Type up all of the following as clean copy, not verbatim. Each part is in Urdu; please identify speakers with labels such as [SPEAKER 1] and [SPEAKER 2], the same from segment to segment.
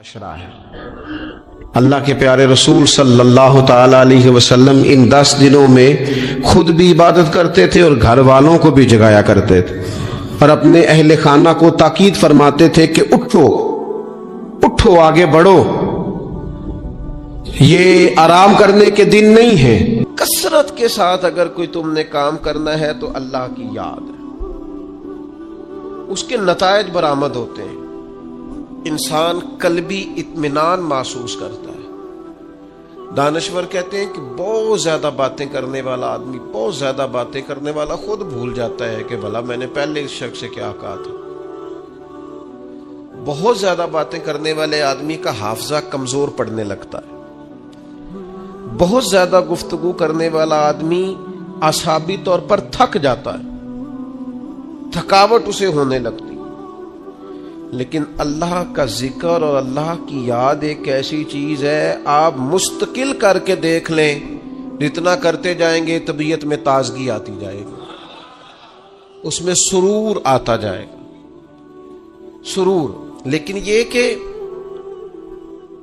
[SPEAKER 1] معاشرہ ہے۔ اللہ کے پیارے رسول صلی اللہ تعالی علیہ وسلم ان 10 دنوں میں خود بھی عبادت کرتے تھے اور گھر والوں کو بھی جگایا کرتے تھے، اور اپنے اہل خانہ کو تاکید فرماتے تھے کہ اٹھو اٹھو، آگے بڑھو، یہ آرام کرنے کے دن نہیں ہیں۔ کثرت کے ساتھ اگر کوئی تم نے کام کرنا ہے تو اللہ کی یاد ہے، اس کے نتائج برآمد ہوتے ہیں۔ انسان قلبی اطمینان محسوس کرتا ہے۔ دانشور کہتے ہیں کہ بہت زیادہ باتیں کرنے والا آدمی، بہت زیادہ باتیں کرنے والا خود بھول جاتا ہے کہ بھلا میں نے پہلے اس شخص سے کیا کہا تھا۔ بہت زیادہ باتیں کرنے والے آدمی کا حافظہ کمزور پڑنے لگتا ہے۔ بہت زیادہ گفتگو کرنے والا آدمی اعصابی طور پر تھک جاتا ہے، تھکاوٹ اسے ہونے لگتی۔ لیکن اللہ کا ذکر اور اللہ کی یاد ایک ایسی چیز ہے، آپ مستقل کر کے دیکھ لیں، جتنا کرتے جائیں گے طبیعت میں تازگی آتی جائے گی، اس میں سرور آتا جائے گا، سرور۔ لیکن یہ کہ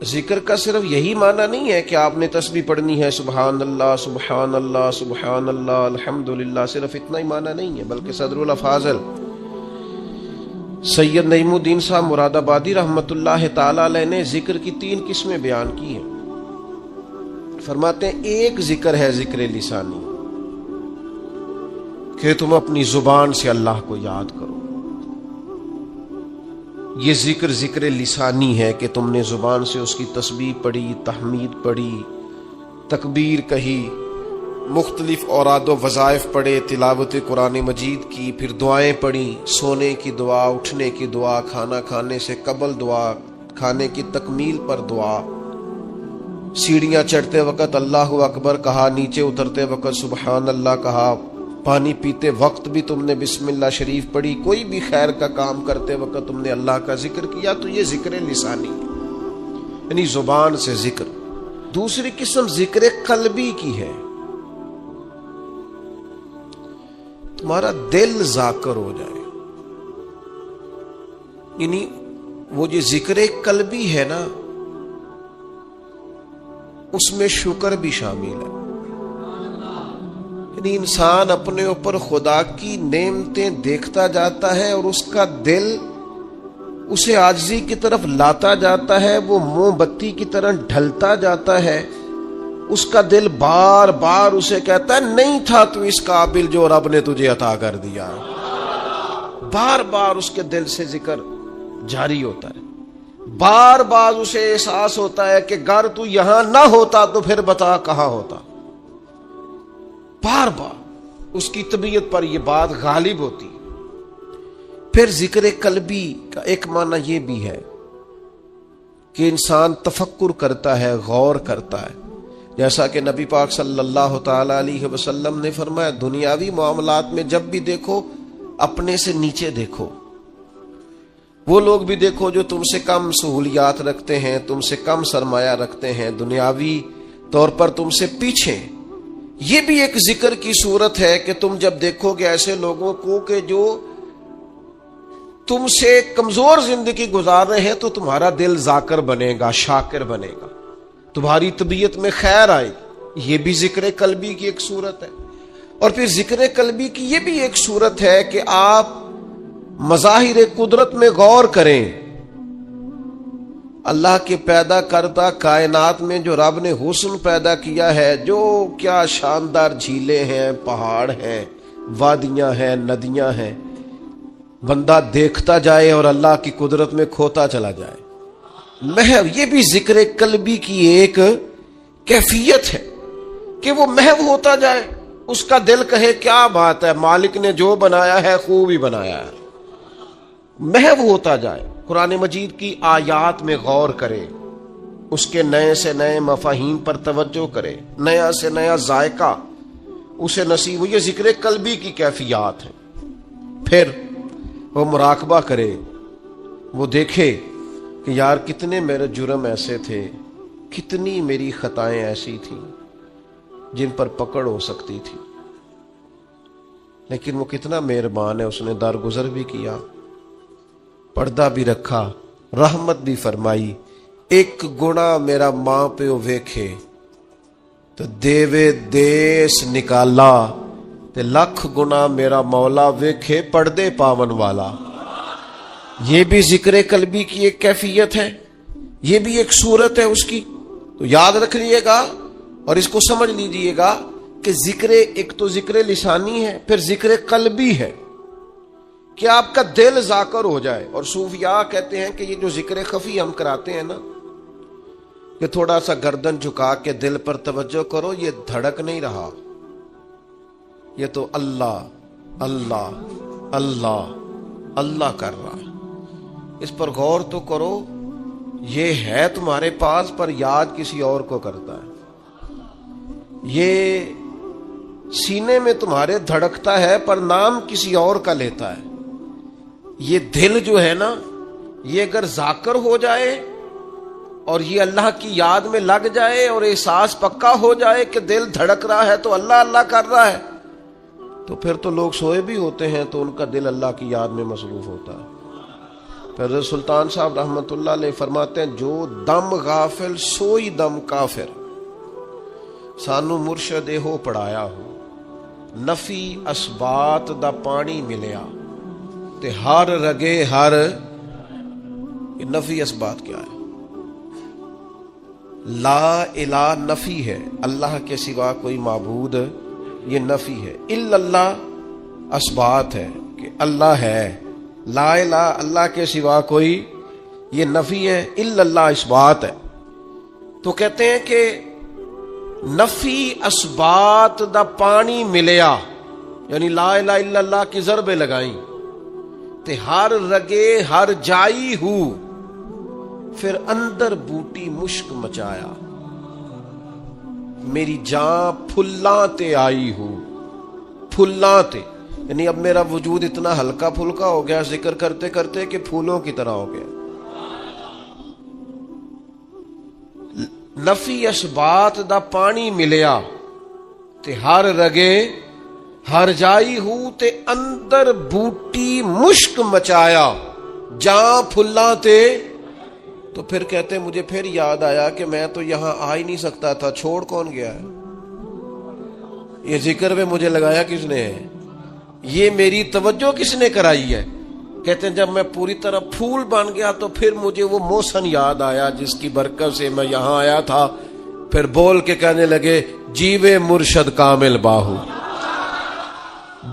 [SPEAKER 1] ذکر کا صرف یہی معنی نہیں ہے کہ آپ نے تسبیح پڑھنی ہے، سبحان اللہ سبحان اللہ سبحان اللہ الحمدللہ، صرف اتنا ہی معنی نہیں ہے، بلکہ صدر الافاضل سید نعیم الدین صاحب مراد آبادی رحمت اللہ تعالی علیہ نے ذکر کی 3 قسمیں بیان کی ہیں۔ فرماتے ہیں ایک ذکر ہے ذکر لسانی، کہ تم اپنی زبان سے اللہ کو یاد کرو، یہ ذکر لسانی ہے کہ تم نے زبان سے اس کی تسبیح پڑھی، تحمید پڑھی، تکبیر کہی، مختلف اوراد و وظائف پڑھے، تلاوت قرآن مجید کی، پھر دعائیں پڑھی، سونے کی دعا، اٹھنے کی دعا، کھانا کھانے سے قبل دعا، کھانے کی تکمیل پر دعا، سیڑھیاں چڑھتے وقت اللہ اکبر کہا، نیچے اترتے وقت سبحان اللہ کہا، پانی پیتے وقت بھی تم نے بسم اللہ شریف پڑھی، کوئی بھی خیر کا کام کرتے وقت تم نے اللہ کا ذکر کیا، تو یہ ذکر لسانی ہے، یعنی زبان سے ذکر۔ دوسری قسم ذکر قلبی کی ہے، تمہارا دل ذاکر ہو جائے، یعنی وہ جو ذکر قلبی ہے نا، اس میں شکر بھی شامل ہے، یعنی انسان اپنے اوپر خدا کی نعمتیں دیکھتا جاتا ہے اور اس کا دل اسے عاجزی کی طرف لاتا جاتا ہے، وہ موم بتی کی طرح ڈھلتا جاتا ہے، اس کا دل بار بار اسے کہتا ہے نہیں تھا تو اس قابل جو رب نے تجھے عطا کر دیا۔ بار بار اس کے دل سے ذکر جاری ہوتا ہے، بار بار اسے احساس ہوتا ہے کہ اگر تو یہاں نہ ہوتا تو پھر بتا کہاں ہوتا۔ بار بار اس کی طبیعت پر یہ بات غالب ہوتی۔ پھر ذکر قلبی کا ایک معنی یہ بھی ہے کہ انسان تفکر کرتا ہے، غور کرتا ہے، جیسا کہ نبی پاک صلی اللہ تعالی علیہ وسلم نے فرمایا، دنیاوی معاملات میں جب بھی دیکھو اپنے سے نیچے دیکھو، وہ لوگ بھی دیکھو جو تم سے کم سہولیات رکھتے ہیں، تم سے کم سرمایہ رکھتے ہیں، دنیاوی طور پر تم سے پیچھے۔ یہ بھی ایک ذکر کی صورت ہے کہ تم جب دیکھو گے ایسے لوگوں کو کہ جو تم سے کمزور زندگی گزار رہے ہیں، تو تمہارا دل ذاکر بنے گا، شاکر بنے گا، تمہاری طبیعت میں خیر آئے گی۔ یہ بھی ذکر قلبی کی ایک صورت ہے۔ اور پھر ذکر قلبی کی یہ بھی ایک صورت ہے کہ آپ مظاہر قدرت میں غور کریں، اللہ کے پیدا کردہ کائنات میں جو رب نے حسن پیدا کیا ہے، جو کیا شاندار جھیلیں ہیں، پہاڑ ہیں، وادیاں ہیں، ندیاں ہیں، بندہ دیکھتا جائے اور اللہ کی قدرت میں کھوتا چلا جائے۔ محو، یہ بھی ذکر قلبی کی ایک کیفیت ہے کہ وہ محو ہوتا جائے، اس کا دل کہے کیا بات ہے، مالک نے جو بنایا ہے خوب ہی بنایا ہے، محو ہوتا جائے، قرآن مجید کی آیات میں غور کرے، اس کے نئے سے نئے مفاہیم پر توجہ کرے، نیا سے نیا ذائقہ اسے نصیب ہو، یہ ذکر قلبی کی کیفیات ہے۔ پھر وہ مراقبہ کرے، وہ دیکھے کہ یار کتنے میرے جرم ایسے تھے، کتنی میری خطائیں ایسی تھیں جن پر پکڑ ہو سکتی تھی، لیکن وہ کتنا مہربان ہے، اس نے درگزر بھی کیا، پردہ بھی رکھا، رحمت بھی فرمائی، ایک گنا میرا ماں پیو ویکھے تو دیوے دیس نکالا، تے لکھ گنا میرا مولا ویکھے پردے پاون والا۔ یہ بھی ذکر قلبی کی ایک کیفیت ہے، یہ بھی ایک صورت ہے اس کی۔ تو یاد رکھ لیے گا اور اس کو سمجھ لیجئے گا کہ ذکر ایک تو ذکر لسانی ہے، پھر ذکر قلبی ہے کہ آپ کا دل ذاکر ہو جائے۔ اور صوفیاء کہتے ہیں کہ یہ جو ذکر خفی ہم کراتے ہیں نا، کہ تھوڑا سا گردن جھکا کے دل پر توجہ کرو، یہ دھڑک نہیں رہا، یہ تو اللہ اللہ اللہ اللہ کر رہا ہے۔ اس پر غور تو کرو، یہ ہے تمہارے پاس پر یاد کسی اور کو کرتا ہے۔ یہ سینے میں تمہارے دھڑکتا ہے پر نام کسی اور کا لیتا ہے۔ یہ دل جو ہے نا، یہ اگر ذاکر ہو جائے اور یہ اللہ کی یاد میں لگ جائے اور احساس پکا ہو جائے کہ دل دھڑک رہا ہے تو اللہ اللہ کر رہا ہے، تو پھر تو لوگ سوئے بھی ہوتے ہیں تو ان کا دل اللہ کی یاد میں مصروف ہوتا ہے۔ حضرت سلطان صاحب رحمت اللہ علیہ فرماتے ہیں، جو دم غافل سوئی دم کافر، سانو مرشد ہو پڑھایا ہو، نفی اسبات دا پانی ملیا تے ہر رگے ہر۔ یہ نفی اسبات کیا ہے؟ لا الہ نفی ہے، اللہ کے سوا کوئی معبود، یہ نفی ہے۔ الا اللہ اسبات ہے کہ اللہ ہے، لا الہ اللہ کے سوا کوئی، یہ نفی ہے۔ الا اللہ اسبات ہے۔ تو کہتے ہیں کہ نفی اسبات دا پانی ملیا، یعنی لا الہ الا اللہ کی ضربیں لگائیں تے ہر رگے ہر جائی ہو، پھر اندر بوٹی مشک مچایا، میری جان پھلاں تے آئی ہو، پھلاں تے، یعنی اب میرا وجود اتنا ہلکا پھلکا ہو گیا ذکر کرتے کرتے کہ پھولوں کی طرح ہو گیا۔ نفی اسبات دا پانی ملیا تے ہر رگے ہر جائی ہو، تے اندر بوٹی مشک مچایا، جاں پھلاں تے۔ تو پھر کہتے ہیں مجھے پھر یاد آیا کہ میں تو یہاں آ ہی نہیں سکتا تھا، چھوڑ کون گیا ہے؟ یہ ذکر میں مجھے لگایا کس نے ہے؟ یہ میری توجہ کس نے کرائی ہے؟ کہتے ہیں جب میں پوری طرح پھول بن گیا تو پھر مجھے وہ موسن یاد آیا جس کی برکت سے میں یہاں آیا تھا۔ پھر بول کے کہنے لگے، جیوے مرشد کامل باہو،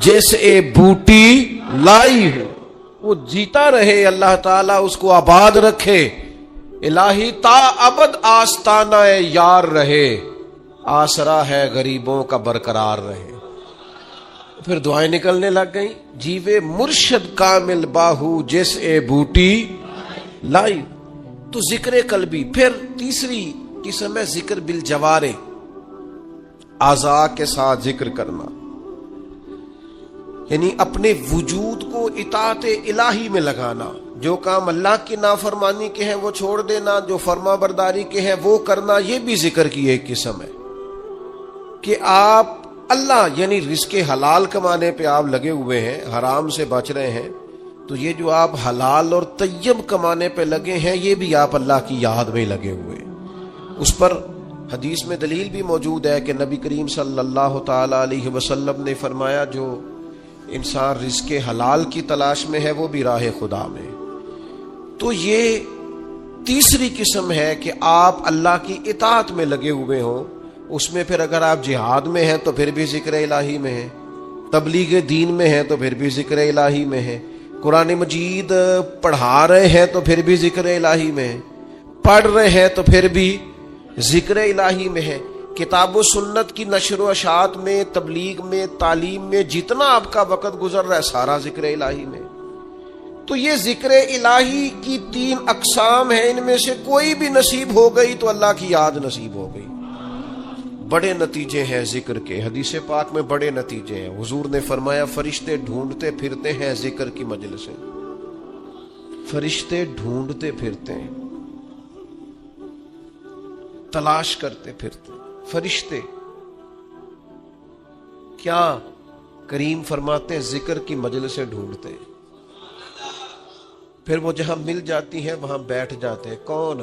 [SPEAKER 1] جیسے بوٹی لائی ہو، وہ جیتا رہے، اللہ تعالیٰ اس کو آباد رکھے، الہی تا ابد آستانہ یار رہے، آسرا ہے غریبوں کا برقرار رہے۔ پھر دعائیں نکلنے لگ گئیں، جیوے مرشد کامل باہو جس اے بوٹی لائی۔ تو ذکر قلبی۔ پھر تیسری قسم ہے ذکر بالجوارے، اعضاء کے ساتھ ذکر کرنا، یعنی اپنے وجود کو اطاعت الہی میں لگانا، جو کام اللہ کی نافرمانی کے ہیں وہ چھوڑ دینا، جو فرما برداری کے ہیں وہ کرنا۔ یہ بھی ذکر کی ایک قسم ہے کہ آپ اللہ یعنی رزق حلال کمانے پہ آپ لگے ہوئے ہیں، حرام سے بچ رہے ہیں، تو یہ جو آپ حلال اور طیب کمانے پہ لگے ہیں یہ بھی آپ اللہ کی یاد میں لگے ہوئے ہیں۔ اس پر حدیث میں دلیل بھی موجود ہے کہ نبی کریم صلی اللہ تعالی علیہ وسلم نے فرمایا، جو انسان رزق حلال کی تلاش میں ہے وہ بھی راہ خدا میں۔ تو یہ تیسری قسم ہے کہ آپ اللہ کی اطاعت میں لگے ہوئے ہوں۔ اس میں پھر اگر آپ جہاد میں ہیں تو پھر بھی ذکر الہی میں ہیں، تبلیغ دین میں ہیں تو پھر بھی ذکر الہی میں ہیں، قرآن مجید پڑھا رہے ہیں تو پھر بھی ذکر الہی میں ہیں، پڑھ رہے ہیں تو پھر بھی ذکر الہی میں ہے، کتاب و سنت کی نشر و اشاعت میں، تبلیغ میں، تعلیم میں جتنا آپ کا وقت گزر رہا ہے سارا ذکر الہی میں۔ تو یہ ذکر الہی کی 3 اقسام ہیں، ان میں سے کوئی بھی نصیب ہو گئی تو اللہ کی یاد نصیب ہو گئی۔ بڑے نتیجے ہیں ذکر کے، حدیث پاک میں بڑے نتیجے ہیں۔ حضور نے فرمایا فرشتے ڈھونڈتے پھرتے ہیں ذکر کی مجلسیں، فرشتے ڈھونڈتے پھرتے ہیں، تلاش کرتے پھرتے فرشتے۔ کیا کریم فرماتے ہیں ذکر کی مجلسیں ڈھونڈتے ہیں، پھر وہ جہاں مل جاتی ہیں وہاں بیٹھ جاتے ہیں۔ کون؟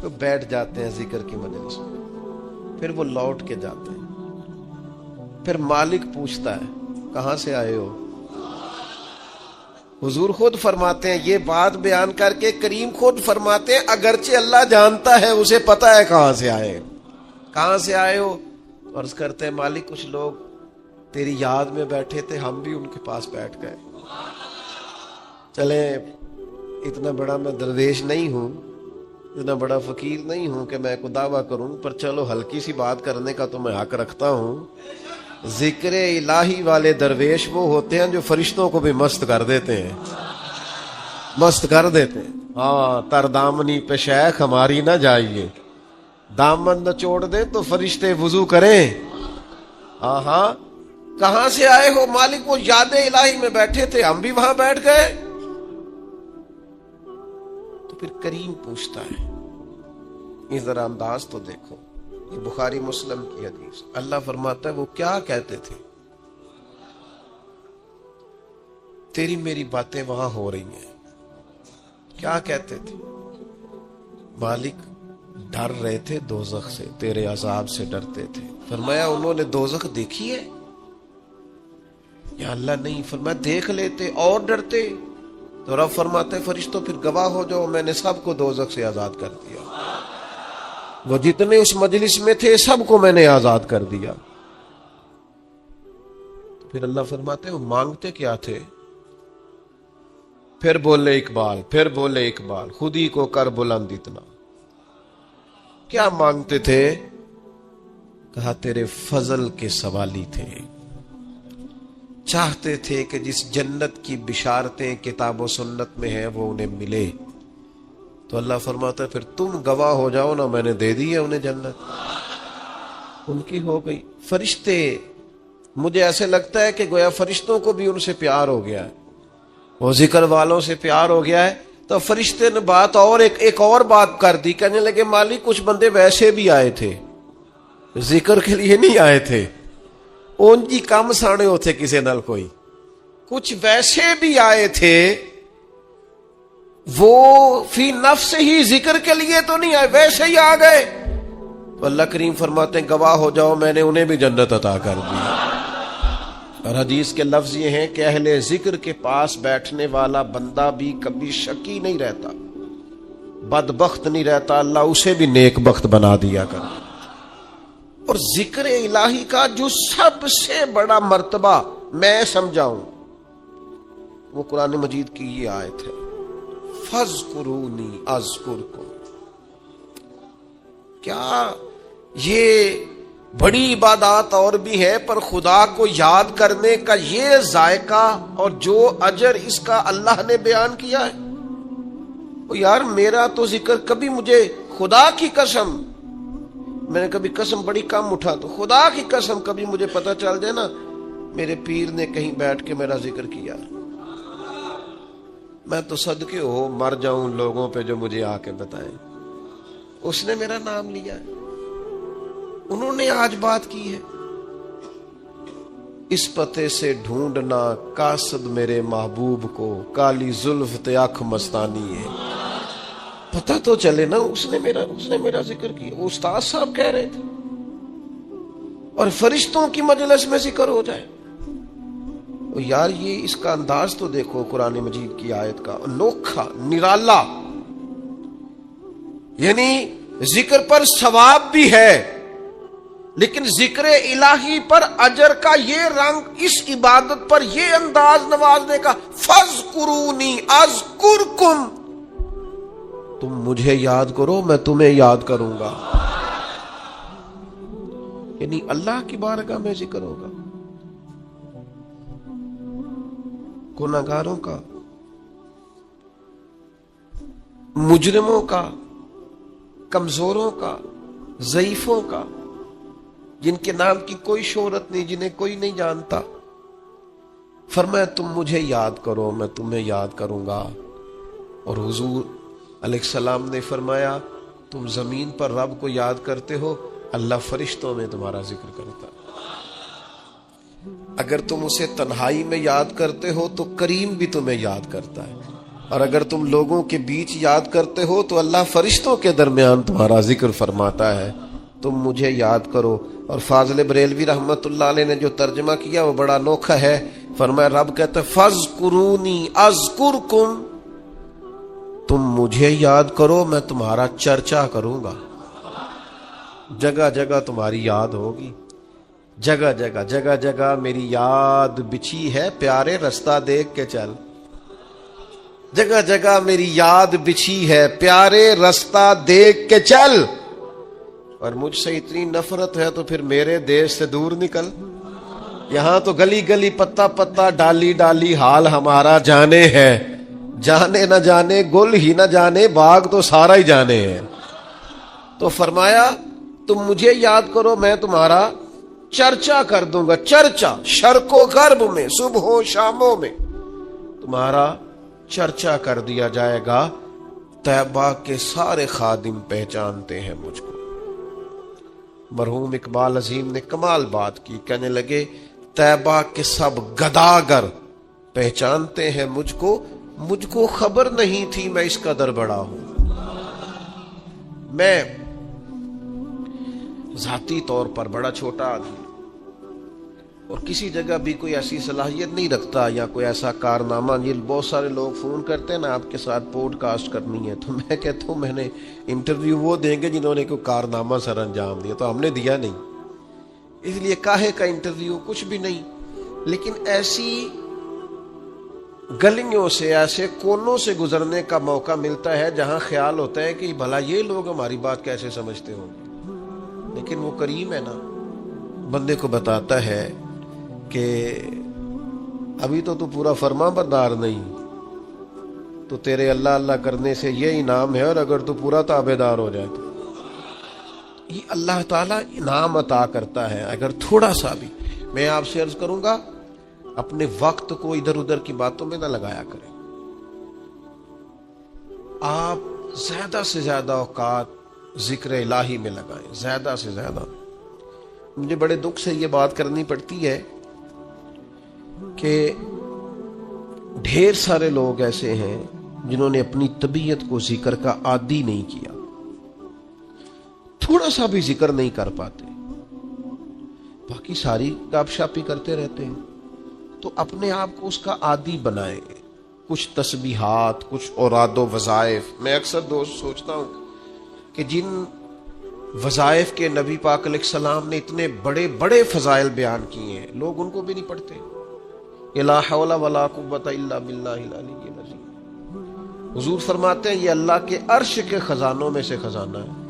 [SPEAKER 1] تو بیٹھ جاتے ہیں ذکر کی مجلس میں، پھر وہ لوٹ کے جاتے ہیں، پھر مالک پوچھتا ہے کہاں سے آئے ہو؟ حضور خود فرماتے ہیں، یہ بات بیان کر کے کریم خود فرماتے ہیں اگرچہ اللہ جانتا ہے، اسے پتا ہے کہاں سے آئے، کہاں سے آئے ہو؟ عرض کرتے ہیں مالک کچھ لوگ تیری یاد میں بیٹھے تھے، ہم بھی ان کے پاس بیٹھ گئے۔ چلیں، اتنا بڑا میں درویش نہیں ہوں، اتنا بڑا فقیر نہیں ہوں کہ میں کو دعویٰ کروں، پر چلو ہلکی سی بات کرنے کا تو میں حق رکھتا ہوں۔ ذکر الہی والے درویش وہ ہوتے ہیں جو فرشتوں کو بھی مست کر دیتے ہیں، مست کر دیتے ہیں۔ ہاں، تر دامنی پہ شیخ ہماری نہ جائیے، دامن نہ چھوڑ دے تو فرشتے وضو کریں۔ ہاں ہاں، کہاں سے آئے ہو؟ مالک وہ یاد الہی میں بیٹھے تھے، ہم بھی وہاں بیٹھ گئے۔ تو پھر کریم پوچھتا ہے، یہ ذرا انداز تو دیکھو، یہ بخاری مسلم کی حدیث، اللہ فرماتا ہے وہ کیا کہتے تھے؟ تیری میری باتیں وہاں ہو رہی ہیں، کیا کہتے تھے؟ مالک ڈر رہے تھے دوزخ سے، تیرے عذاب سے ڈرتے تھے۔ فرمایا انہوں نے دوزخ دیکھی ہے؟ یا اللہ نہیں۔ فرمایا دیکھ لیتے اور ڈرتے؟ تو رب فرماتے فرشتوں پھر گواہ ہو جاؤ، میں نے سب کو دوزخ سے آزاد کر دیا، وہ جتنے اس مجلس میں تھے سب کو میں نے آزاد کر دیا۔ تو پھر اللہ فرماتے وہ مانگتے کیا تھے؟ پھر بولے اقبال، پھر بولے اقبال، خود ہی کو کر بلند اتنا، کیا مانگتے تھے؟ کہا تیرے فضل کے سوالی تھے، چاہتے تھے کہ جس جنت کی بشارتیں کتاب و سنت میں ہیں وہ انہیں ملے۔ تو اللہ فرماتا ہے پھر تم گواہ ہو جاؤ نا، میں نے دے دی ہے انہیں جنت، ان کی ہو گئی۔ فرشتے، مجھے ایسے لگتا ہے کہ گویا فرشتوں کو بھی ان سے پیار ہو گیا ہے، وہ ذکر والوں سے پیار ہو گیا ہے۔ تو فرشتے نے بات اور ایک اور بات کر دی، کہنے لگے مالک کچھ بندے ویسے بھی آئے تھے، ذکر کے لیے نہیں آئے تھے، ان کی کم سانے ہوتے کسی نال کوئی، کچھ ویسے بھی آئے تھے، وہ فی نفس ہی ذکر کے لیے تو نہیں آئے، ویسے ہی آ گئے۔ تو اللہ کریم فرماتے ہیں گواہ ہو جاؤ میں نے انہیں بھی جنت عطا کر دی۔ اور حدیث کے لفظ یہ ہیں کہ اہل ذکر کے پاس بیٹھنے والا بندہ بھی کبھی شقی نہیں رہتا، بدبخت نہیں رہتا، اللہ اسے بھی نیک بخت بنا دیا کر۔ اور ذکر الہی کا جو سب سے بڑا مرتبہ میں سمجھاؤں وہ قرآن مجید کی یہ آیت ہے، فَاذْكُرُونِي أَذْكُرْكُمْ۔ کیا یہ بڑی عبادات اور بھی ہے، پر خدا کو یاد کرنے کا یہ ذائقہ اور جو اجر اس کا اللہ نے بیان کیا ہے۔ وہ یار میرا تو ذکر کبھی مجھے خدا کی قسم، میں نے کبھی قسم بڑی کم اٹھا، تو خدا کی قسم کبھی مجھے پتہ چل جائے نا میرے پیر نے کہیں بیٹھ کے میرا ذکر کیا، میں تو صدقے ہو مر جاؤں لوگوں پہ جو مجھے آ کے بتائیں اس نے میرا نام لیا ہے، انہوں نے آج بات کی ہے۔ اس پتے سے ڈھونڈنا قاصد میرے محبوب کو، کالی زلف تے آنکھ مستانی ہے، پتہ تو چلے نا اس نے میرا ذکر کیا۔ وہ استاد صاحب کہہ رہے تھے، اور فرشتوں کی مجلس میں ذکر ہو جائے۔ یار یہ اس کا انداز تو دیکھو، قرآن مجید کی آیت کا انوکھا نرالا، یعنی ذکر پر ثواب بھی ہے، لیکن ذکر الہی پر اجر کا یہ رنگ، اس عبادت پر یہ انداز نوازنے کا، فَاذْكُرُونِي أَذْكُرْكُمْ، تم مجھے یاد کرو میں تمہیں یاد کروں گا، یعنی اللہ کی بارگاہ میں ذکر ہوگا، گناہگاروں کا، مجرموں کا، کمزوروں کا، ضعیفوں کا، جن کے نام کی کوئی شہرت نہیں، جنہیں کوئی نہیں جانتا۔ فرمایا تم مجھے یاد کرو میں تمہیں یاد کروں گا۔ اور حضور علیہ السلام نے فرمایا تم زمین پر رب کو یاد کرتے ہو، اللہ فرشتوں میں تمہارا ذکر کرتا ہے۔ اگر تم اسے تنہائی میں یاد کرتے ہو تو کریم بھی تمہیں یاد کرتا ہے۔ اور اگر تم لوگوں کے بیچ یاد کرتے ہو تو اللہ فرشتوں کے درمیان تمہارا ذکر فرماتا ہے، تم مجھے یاد کرو۔ اور فاضل بریلوی رحمت اللہ علیہ نے جو ترجمہ کیا وہ بڑا انوکھا ہے، فرمایا رب کہتا ہے فاذکرونی اذکرکم، تم مجھے یاد کرو میں تمہارا چرچا کروں گا۔ جگہ جگہ تمہاری یاد ہوگی، جگہ جگہ جگہ جگہ میری یاد بچھی ہے، پیارے رستہ دیکھ کے چل۔ جگہ جگہ میری یاد بچھی ہے، پیارے رستہ دیکھ کے چل۔ اور مجھ سے اتنی نفرت ہے تو پھر میرے دیش سے دور نکل۔ یہاں تو گلی گلی پتا پتا ڈالی ڈالی حال ہمارا جانے ہے، جانے نہ جانے گل ہی نہ جانے باغ تو سارا ہی جانے ہے۔ تو فرمایا تم مجھے یاد کرو میں تمہارا چرچا کر دوں گا، چرچا شرق و غرب میں صبح و شاموں میں تمہارا چرچا کر دیا جائے گا۔ طیبہ کے سارے خادم پہچانتے ہیں مجھ کو۔ مرحوم اقبال عظیم نے کمال بات کی، کہنے لگے طیبہ کے سب گداگر پہچانتے ہیں مجھ کو خبر نہیں تھی میں اس قدر بڑا ہوں۔ میں ذاتی طور پر بڑا چھوٹا آدمی اور کسی جگہ بھی کوئی ایسی صلاحیت نہیں رکھتا یا کوئی ایسا کارنامہ۔ یہ بہت سارے لوگ فون کرتے ہیں نا آپ کے ساتھ پوڈ کاسٹ کرنی ہے، تو میں کہتا ہوں میں نے انٹرویو وہ دیں گے جنہوں نے کوئی کارنامہ سر انجام دیا، تو ہم نے دیا نہیں، اس لیے کاہے کا انٹرویو، کچھ بھی نہیں۔ لیکن ایسی گلیوں سے ایسے کونوں سے گزرنے کا موقع ملتا ہے جہاں خیال ہوتا ہے کہ بھلا یہ لوگ ہماری بات کیسے سمجھتے ہوں گے، لیکن وہ کریم ہے نا، بندے کو بتاتا ہے کہ ابھی تو پورا فرما بردار نہیں، تو تیرے اللہ اللہ کرنے سے یہ انعام ہے، اور اگر تو پورا تابعدار ہو جائے تو یہ اللہ تعالیٰ انعام عطا کرتا ہے اگر تھوڑا سا بھی۔ میں آپ سے عرض کروں گا اپنے وقت کو ادھر ادھر کی باتوں میں نہ لگایا کریں، آپ زیادہ سے زیادہ اوقات ذکر الہی میں لگائیں، زیادہ سے زیادہ۔ مجھے بڑے دکھ سے یہ بات کرنی پڑتی ہے کہ ڈھیر سارے لوگ ایسے ہیں جنہوں نے اپنی طبیعت کو ذکر کا عادی نہیں کیا، تھوڑا سا بھی ذکر نہیں کر پاتے، باقی ساری گپ شپ ہی کرتے رہتے ہیں۔ تو اپنے آپ کو اس کا عادی بنائیں، کچھ تسبیحات، کچھ اوراد و وظائف۔ میں اکثر دوست سوچتا ہوں کہ جن وظائف کے نبی پاک علیہ السلام نے اتنے بڑے بڑے فضائل بیان کیے ہیں، لوگ ان کو بھی نہیں پڑھتے۔ لا حول ولا قوت الا باللہ العلی العظیم۔ حضور فرماتے ہیں یہ اللہ کے عرش کے خزانوں میں سے خزانہ ہے۔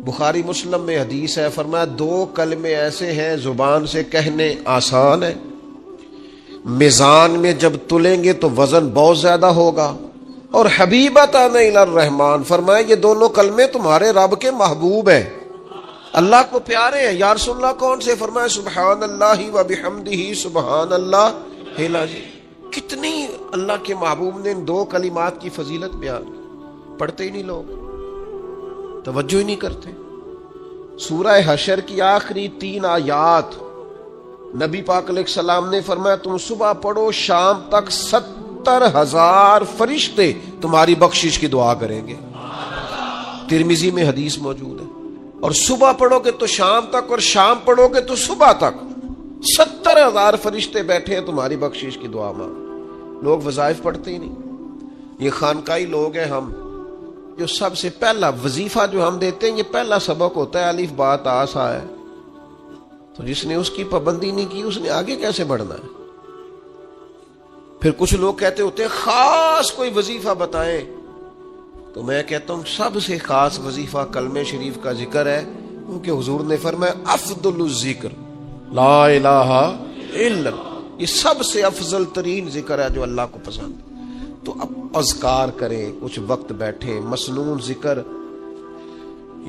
[SPEAKER 1] بخاری مسلم میں حدیث ہے، فرمایا دو کلمے ایسے ہیں زبان سے کہنے آسان ہے، میزان میں جب تلیں گے تو وزن بہت زیادہ ہوگا، اور حبیبتان الی الرحمن، فرمایا یہ دونوں کلمے تمہارے رب کے محبوب ہیں، اللہ کو پیارے ہیں۔ یا رسول اللہ کون سے؟ فرمایا سبحان اللہ و بحمدہ سبحان اللہ العظیم۔ کتنی اللہ کے محبوب نے ان دو کلمات کی فضیلت بیان کی، پڑھتے ہی نہیں لوگ، توجہ ہی نہیں کرتے۔ سورہ حشر کی آخری 3 آیات نبی پاک علیہ السلام نے فرمایا تم صبح پڑھو شام تک 70,000 فرشتے تمہاری بخشش کی دعا کریں گے، ترمذی میں حدیث موجود ہے۔ اور صبح پڑھو گے تو شام تک، اور شام پڑھو گے تو صبح تک 70,000 فرشتے بیٹھے ہیں تمہاری بخشش کی دعا میں۔ لوگ وظائف پڑھتے ہی نہیں۔ یہ خانقاہی لوگ ہیں ہم، جو سب سے پہلا وظیفہ جو ہم دیتے ہیں یہ پہلا سبق ہوتا ہے الف با تا سا ہے، تو جس نے اس کی پابندی نہیں کی اس نے آگے کیسے بڑھنا ہے؟ پھر کچھ لوگ کہتے ہوتے ہیں خاص کوئی وظیفہ بتائیں، تو میں کہتا ہوں سب سے خاص وظیفہ کلمہ شریف کا ذکر ہے، کیونکہ حضور نے فرمایا افضل الذکر لا الہ الا اللہ، یہ سب سے افضل ترین ذکر ہے جو اللہ کو پسند ہے۔ تو اب اذکار کریں، کچھ وقت بیٹھیں، مسنون ذکر۔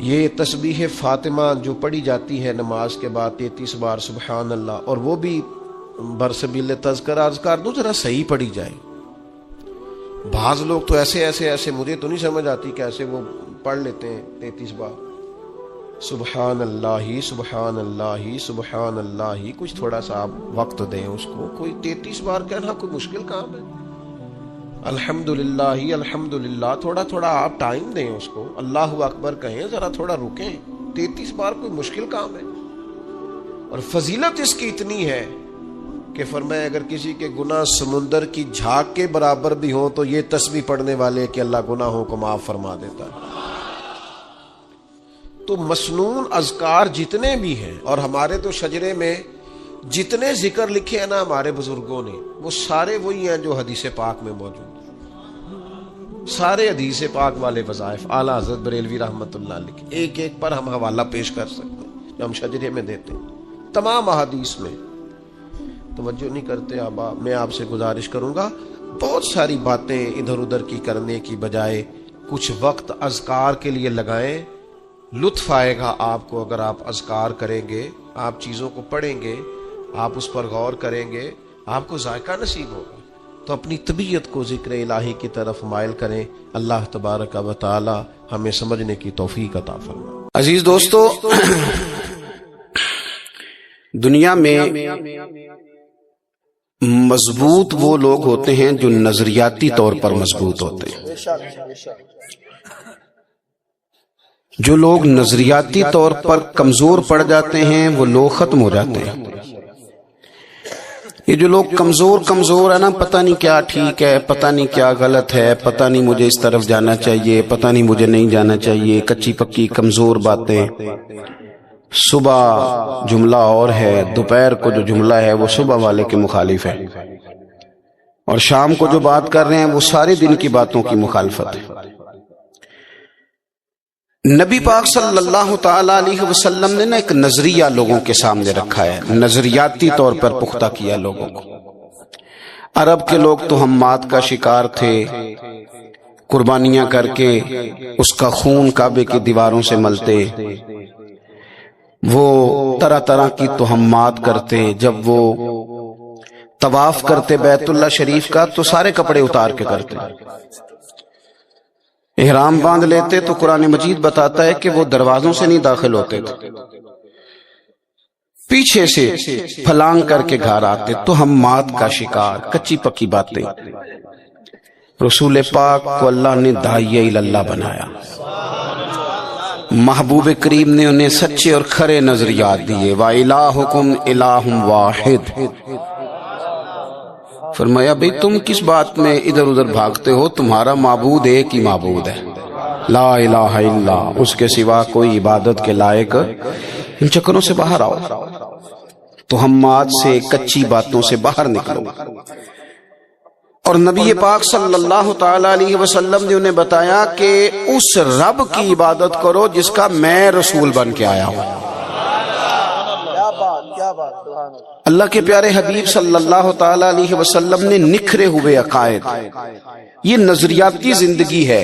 [SPEAKER 1] یہ تسبیح فاطمہ جو پڑھی جاتی ہے نماز کے بعد 33 بار سبحان اللہ، اور وہ بھی برسبیل تذکرہ اذکار دو ذرا صحیح پڑھی جائے۔ بعض لوگ تو ایسے مجھے تو نہیں سمجھ آتی کیسے وہ پڑھ لیتے ہیں 33 بار سبحان اللہ سبحان اللہ سبحان اللہ۔ کچھ تھوڑا سا آپ وقت دیں اس کو، کوئی 33 بار کہنا کوئی مشکل کام ہے؟ الحمدللہ تھوڑا تھوڑا آپ ٹائم دیں اس کو، اللہ اکبر کہیں، ذرا تھوڑا رکیں. 33 بار کوئی مشکل کام ہے؟ اور فضیلت اس کی اتنی ہے کہ فرمایا اگر کسی کے گناہ سمندر کی جھاگ کے برابر بھی ہوں تو یہ تسبیح پڑھنے والے کہ اللہ گناہوں کو معاف فرما دیتا ہے. تو مسنون اذکار جتنے بھی ہیں، اور ہمارے تو شجرے میں جتنے ذکر لکھے ہیں نا ہمارے بزرگوں نے، وہ سارے وہی ہیں جو حدیث پاک میں موجود ہیں. سارے حدیث پاک والے وظائف اعلیٰ حضرت بریلوی رحمت اللہ علیہ، ایک ایک پر ہم حوالہ پیش کر سکتے ہیں جو ہم شجرے میں دیتے ہیں. تمام احادیث میں توجہ نہیں کرتے آبا. میں آپ سے گزارش کروں گا بہت ساری باتیں ادھر ادھر کی کرنے کی بجائے کچھ وقت اذکار کے لیے لگائیں. لطف آئے گا آپ کو اگر آپ اذکار کریں گے، آپ چیزوں کو پڑھیں گے، آپ اس پر غور کریں گے، آپ کو ذائقہ نصیب ہوگا. تو اپنی طبیعت کو ذکر الہی کی طرف مائل کریں. اللہ تبارک و تعالی ہمیں سمجھنے کی توفیق عطا فرمائے.
[SPEAKER 2] عزیز دوستو، دنیا میں مضبوط وہ لوگ ہوتے ہیں جو نظریاتی طور پر مضبوط ہوتے ہیں. جو لوگ نظریاتی طور پر کمزور پڑ جاتے ہیں وہ لوگ ختم ہو جاتے ہیں. یہ جو لوگ کمزور ہے نا، پتہ نہیں کیا ٹھیک ہے، پتہ نہیں کیا غلط ہے، پتہ نہیں مجھے اس طرف جانا چاہیے، پتہ نہیں مجھے نہیں جانا چاہیے، کچی پکی کمزور باتیں. صبح جملہ اور ہے، دوپہر کو جو جملہ ہے وہ صبح والے کے مخالف ہے، اور شام کو جو بات کر رہے ہیں وہ سارے دن کی باتوں کی مخالفت ہے. نبی پاک صلی اللہ تعالی علیہ وسلم نے ایک نظریہ لوگوں کے سامنے رکھا ہے، نظریاتی طور پر پختہ کیا لوگوں کو. عرب کے لوگ تو ہمات کا شکار تھے، قربانیاں کر کے اس کا خون کعبے کی دیواروں سے ملتے، وہ طرح طرح کی توہمات کرتے. جب وہ طواف کرتے بیت اللہ شریف کا تو سارے کپڑے اتار کے کرتے. احرام باندھ لیتے تو قرآن مجید بتاتا ہے کہ وہ دروازوں سے نہیں داخل ہوتے تھے، پیچھے سے پھلانگ کر کے گھر آتے. تو ہم مات کا شکار، کچی پکی باتیں. رسول پاک کو اللہ نے داعیہ اللہ بنایا، محبوب کریم نے انہیں سچے اور کھرے نظریات دیے. وَإِلَٰهُكُمْ إِلَٰهٌ وَاحِدٌ. فرمایا بھئی تم کس بات میں ادھر ادھر بھاگتے ہو، تمہارا معبود ایک ہی معبود ہے، لا الہ الا، اس کے سوا کوئی عبادت کے لائق. ان چکروں سے باہر آؤ، توہمات سے، کچی باتوں سے باہر نکلو. اور نبی پاک صلی اللہ تعالی علیہ وسلم نے انہیں بتایا کہ اس رب کی عبادت کرو جس کا میں رسول بن کے آیا ہوں. اللہ کے پیارے حبیب صلی اللہ تعالی علیہ وسلم نے نکھرے ہوئے عقائد، یہ نظریاتی زندگی ہے،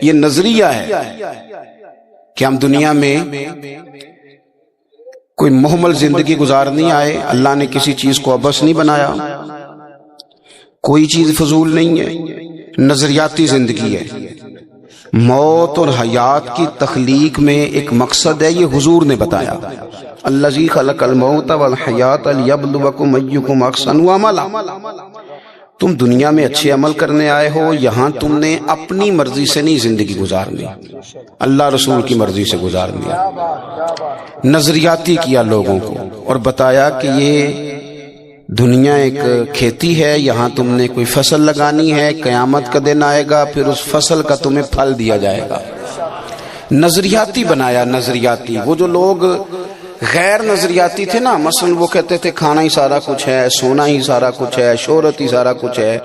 [SPEAKER 2] یہ نظریہ ہے کہ ہم دنیا میں کوئی محمل زندگی گزارنی آئے. اللہ نے کسی چیز کو عبث نہیں بنایا، کوئی چیز فضول نہیں ہے، نظریاتی زندگی ہے. موت اور حیات کی تخلیق میں ایک مقصد ہے، یہ حضور نے بتایا. الذی خلق الموت والحیات لیبلوکم ایکم احسن عملا. تم دنیا میں اچھے عمل کرنے آئے ہو، یہاں تم نے اپنی مرضی سے نہیں زندگی گزارنی، اللہ رسول کی مرضی سے گزارنی. نظریاتی کیا لوگوں کو اور بتایا کہ یہ دنیا ایک کھیتی ہے، یہاں تم نے کوئی فصل لگانی ہے، قیامت کا دن آئے گا پھر اس فصل کا تمہیں پھل دیا جائے گا. نظریاتی بنایا، نظریاتی. وہ جو لوگ غیر نظریاتی تھے نا، مثلا وہ کہتے تھے کھانا ہی سارا کچھ ہے، سونا ہی سارا کچھ ہے، شہرت ہی سارا کچھ ہے،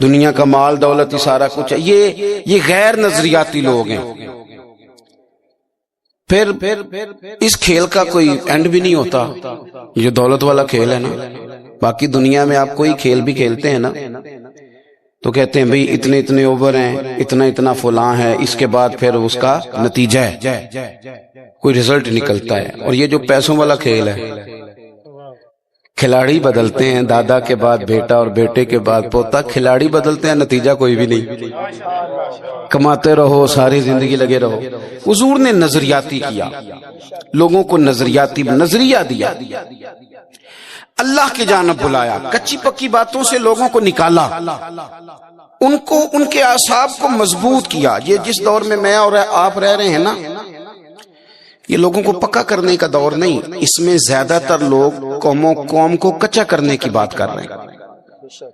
[SPEAKER 2] دنیا کا مال دولت ہی سارا کچھ ہے، یہ غیر نظریاتی لوگ ہیں. پھر اس کھیل کا کوئی اینڈ بھی نہیں ہوتا، یہ دولت والا کھیل ہے نا. باقی دنیا میں آپ کوئی کھیل بھی کھیلتے ہیں نا تو کہتے ہیں بھئی اتنے اتنے اوور ہیں، اتنا اتنا فلاں ہے، اس کے بعد پھر اس کا نتیجہ ہے، کوئی رزلٹ نکلتا ہے. اور یہ جو پیسوں والا کھیل ہے، کھلاڑی بدلتے ہیں، دادا کے بعد بیٹا اور بیٹے کے بعد پوتا، کھلاڑی بدلتے ہیں، نتیجہ کوئی بھی نہیں. کماتے رہو، ساری زندگی لگے رہو. حضور نے نظریاتی کیا، لوگوں کو نظریاتی نظریہ دیا، اللہ کی جانب بلایا، کچی پکی باتوں سے لوگوں کو نکالا، ان کو ان کے اعصاب کو مضبوط کیا. یہ جس دور میں میں اور آپ رہ رہے ہیں نا، یہ لوگوں کو پکا کرنے کا دور نہیں، اس میں زیادہ تر لوگ قوم کو کچا کرنے کی بات کر رہے ہیں،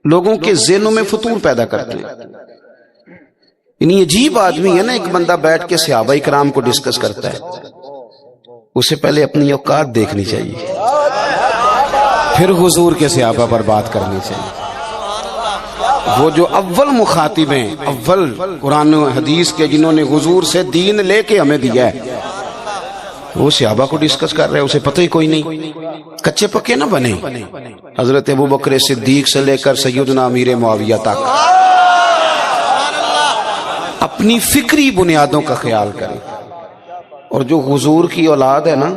[SPEAKER 2] لوگوں کے ذہنوں میں فتور پیدا کرتے ہیں. یعنی عجیب آدمی ہے نا، ایک بندہ بیٹھ کے صحابہ کرام کو ڈسکس کرتا ہے، اسے پہلے اپنی اوقات دیکھنی چاہیے، پھر حضور کے صحابہ پر بات کرنی چاہیے. وہ جو اول مخاطب ہیں، اول قرآن و حدیث کے، جنہوں نے حضور سے دین لے کے ہمیں دیا ہے، وہ صحابہ کو ڈسکس کر رہے ہیں، اسے پتہ ہی کوئی نہیں. کچے پکے نہ بنے. حضرت ابوبکر صدیق سے لے کر سیدنا امیر معاویہ تک اپنی فکری بنیادوں کا خیال کریں. اور جو حضور کی اولاد ہے نا،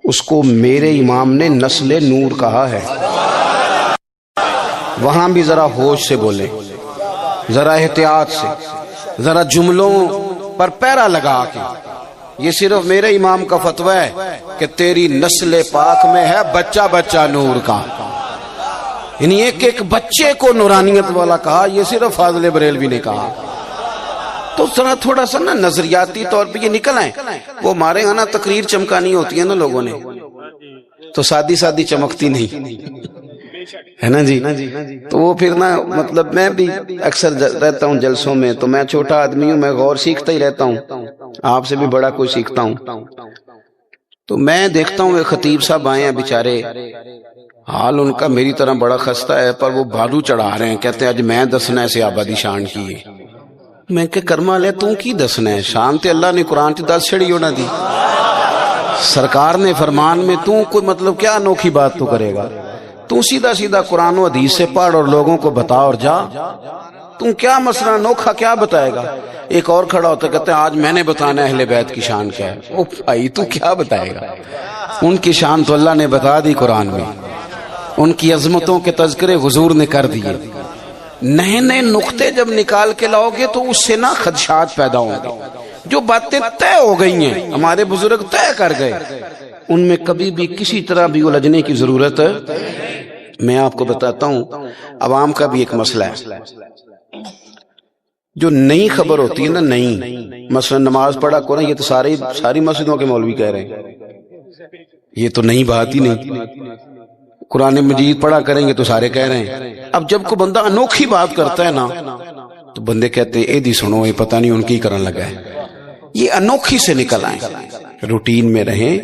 [SPEAKER 2] اس کو میرے امام نے نسل نور کہا ہے. وہاں بھی ذرا ہوش سے بولیں، ذرا احتیاط سے، ذرا جملوں پر پیرا لگا کے. یہ صرف میرے امام کا فتویٰ ہے کہ تیری نسل پاک میں ہے بچہ بچہ نور کا. یعنی ایک ایک بچے کو نورانیت والا کہا، یہ صرف فاضل بریلوی نے کہا. تو ذرا تھوڑا سا نا نظریاتی طور پہ یہ نکل آئے. وہ ہمارے یہاں نا تقریر چمکانی ہوتی ہے نا لوگوں نے، تو سادی سادی چمکتی نہیں ہے نا جی. تو وہ پھر نا مطلب میں بھی اکثر رہتا ہوں جلسوں میں، تو میں چھوٹا آدمی ہوں، میں غور سیکھتا ہی رہتا ہوں، آپ سے بھی بڑا کوئی سیکھتا ہوں. تو میں دیکھتا ہوں خطیب صاحب آئے ہیں بیچارے، حال ان کا میری طرح بڑا خستہ ہے، پر وہ بھالو چڑھا رہے ہیں، کہتے ہیں آج میں دسنا ہے صحابہ دی شان کی ہے. میں کہ کرما لے تو کی دسنا ہے، شان تے اللہ نے قرآن تے دس چھڑی ہونا دی، سرکار نے فرمان میں، تو کوئی مطلب کیا انوکھی بات تو کرے گا؟ تو سیدھا سیدھا قرآن و حدیث سے پڑھ اور لوگوں کو بتا اور جا. تم کیا مسئلہ انوکھا کیا بتائے گا؟ ایک اور کھڑا ہوتا کہتے ہیں آج میں نے بتانا اہل بیت کی شان کیا ہے. او بھائی تو کیا بتائے گا؟ ان کی شان تو اللہ نے بتا دی قرآن میں، ان کی عظمتوں کے تذکرے حضور نے کر دیے. نئے نئے نقطے جب نکال کے لاؤ گے تو اس سے نہ خدشات پیدا ہوں گے. جو باتیں طے ہو گئی ہیں، ہمارے بزرگ طے کر گئے، ان میں کبھی بھی کسی طرح بھی الجھنے کی ضرورت. میں آپ کو بتاتا ہوں عوام کا بھی ایک مسئلہ ہے، جو نئی خبر ہوتی ہے نا، نئی مثلا نماز پڑھا کریں، یہ تو ساری مسجدوں کے مولوی کہہ رہے ہیں، یہ تو نئی بات ہی نہیں. قرآن مجید پڑھا کریں گے تو سارے کہہ رہے ہیں. اب جب کوئی بندہ انوکھی بات کرتا ہے نا، تو بندے کہتے ہیں اے دی سنو، یہ پتہ نہیں ان کی کرن لگا ہے. یہ انوکھی سے نکل آئیں، روٹین میں رہیں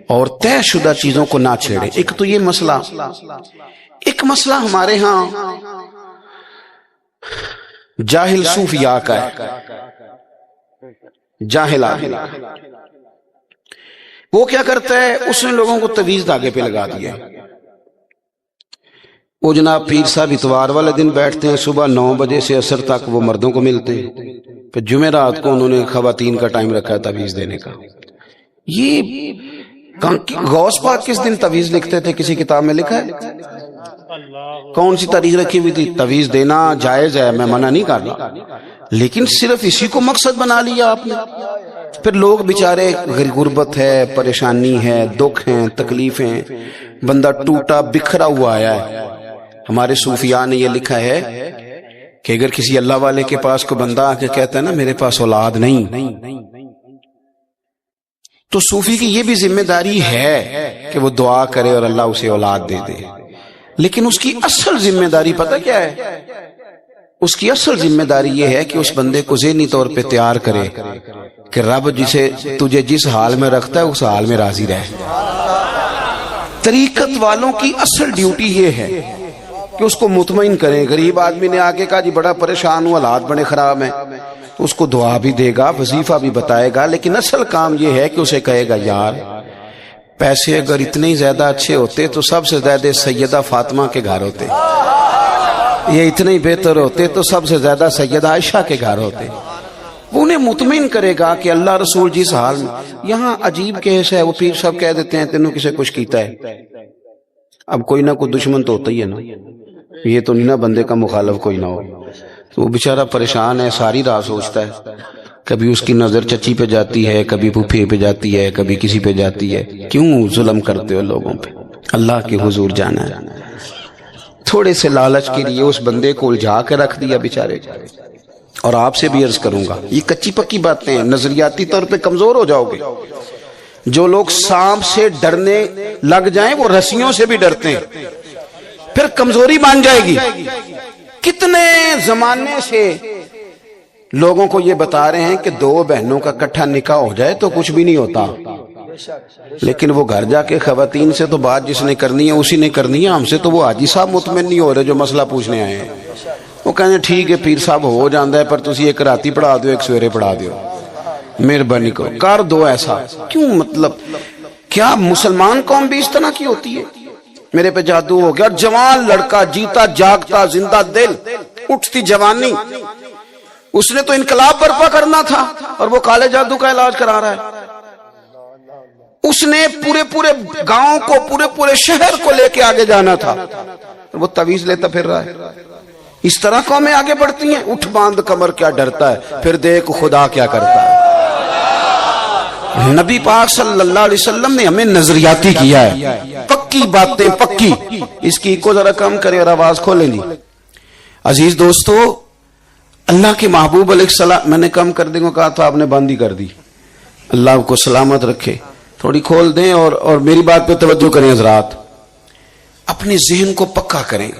[SPEAKER 2] اور طے شدہ چیزوں کو نہ چھیڑیں. ایک تو یہ مسئلہ. ایک مسئلہ ہمارے ہاں جاہل صوفیاء کا ہے. جاہل آدمی وہ کیا کرتا ہے، اس نے لوگوں کو تویز دھاگے پہ لگا دیا. وہ جناب پیر صاحب اتوار والے دن بیٹھتے ہیں، صبح 9 بجے سے عصر تک وہ مردوں کو ملتے ہیں، پھر جمعرات کو انہوں نے خواتین کا ٹائم رکھا ہے تویز دینے کا. یہ غوث پاک کس دن تویز لکھتے تھے؟ کسی کتاب میں لکھا ہے؟ کون سی تاریخ رکھی ہوئی تھی؟ تویز دینا جائز ہے، میں منع نہیں کر رہا، لیکن صرف اسی کو مقصد بنا لیا آپ نے. پھر لوگ بیچارے، غربت ہے، پریشانی ہے، دکھ ہیں، تکلیفیں، بندہ ٹوٹا بکھرا ہوا آیا ہے. ہمارے صوفیاء نے یہ لکھا ہے کہ اگر کسی اللہ والے کے پاس کوئی بندہ آ کے کہتا ہے نا میرے پاس اولاد نہیں، تو صوفی کی یہ بھی ذمہ داری ہے کہ وہ دعا کرے اور اللہ اسے اولاد دے دے. لیکن اس کی اصل ذمہ داری پتہ کیا ہے؟ اس کی اصل ذمہ داری یہ ہے کہ اس بندے کو ذہنی طور پہ تیار کرے کہ رب تجھے جس حال میں رکھتا ہے اس حال میں راضی رہے. طریقت والوں کی اصل ڈیوٹی یہ ہے کہ اس کو مطمئن کریں. غریب آدمی نے آگے کہا جی بڑا پریشان ہوں، حالات بڑے خراب ہیں، تو اس کو دعا بھی دے گا، وظیفہ بھی بتائے گا، لیکن اصل کام یہ ہے کہ اسے کہے گا یار پیسے اگر اتنے ہی زیادہ اچھے ہوتے تو سب سے زیادہ سیدہ فاطمہ کے گھر ہوتے، یہ اتنے ہی بہتر ہوتے تو سب سے زیادہ سیدہ عائشہ کے گھر ہوتے. وہ انہیں مطمئن کرے گا کہ اللہ رسول جس حال میں. یہاں عجیب کیس ہے، وہ پیر صاحب کہہ دیتے ہیں تینوں کسے کچھ کیتا ہے. اب کوئی نہ کوئی دشمن تو ہوتا ہی ہے نا، یہ تو نہیں نا بندے کا مخالف کوئی نہ ہو. تو وہ بیچارہ پریشان ہے، ساری رات سوچتا ہے، کبھی اس کی نظر چچی پہ جاتی ہے، کبھی پھوپھی پہ جاتی ہے، کبھی کسی پہ جاتی ہے. کیوں ظلم کرتے ہو لوگوں پہ؟ اللہ کے حضور جانا ہے. تھوڑے سے لالچ کے لیے اس بندے کو الجھا کے رکھ دیا بیچارے. اور آپ سے بھی عرض کروں گا، یہ کچی پکی باتیں ہیں، نظریاتی طور پہ کمزور ہو جاؤ گے. جو لوگ سانپ سے ڈرنے لگ جائیں وہ رسیوں سے بھی ڈرتے ہیں، پھر کمزوری مان جائے گی. کتنے زمانے سے لوگوں کو یہ بتا رہے ہیں کہ دو بہنوں کا اکٹھا نکاح ہو جائے تو کچھ بھی نہیں ہوتا، لیکن وہ گھر جا کے خواتین سے تو بات جس نے کرنی ہے اسی نے کرنی ہے. ہم سے تو وہ حاجی صاحب مطمئن نہیں ہو رہے جو مسئلہ پوچھنے آئے ہیں. وہ کہنے ٹھیک ہے پیر صاحب ہو جاندہ ہے، پر تسی ایک راتی پڑھا دو ایک سویرے پڑھا دیو، مہربانی کرو کر دو ایسا. کیوں مطلب کیا مسلمان قوم بھی اس طرح کی ہوتی ہے؟ میرے پہ جادو ہو گیا. جوان لڑکا، جیتا جاگتا زندہ دل، اٹھتی جوانی، اس نے تو انقلاب برپا کرنا تھا اور وہ کالے جادو کا علاج کرا رہا ہے. اس نے پورے گاؤں کو، پورے شہر کو لے کے آگے جانا تھا، وہ تعویذ لیتا پھر رہا ہے. اس طرح قومیں آگے بڑھتی ہیں. اٹھ باندھ کمر کیا ڈرتا ہے، پھر دیکھ خدا کیا کرتا ہے. نبی پاک صلی اللہ علیہ وسلم نے ہمیں نظریاتی کیا ہے، پکی باتیں پکی. اس کی کو ذرا کم کریں اور آواز کھولیں جی. عزیز دوستو، اللہ کے محبوب علیہ السلام، میں نے کم کر دیں کو کہا تھا، آپ نے بند ہی کر دی. اللہ کو سلامت رکھے. تھوڑی کھول دیں اور میری بات پہ توجہ کریں حضرات. اپنے ذہن کو پکا کریں،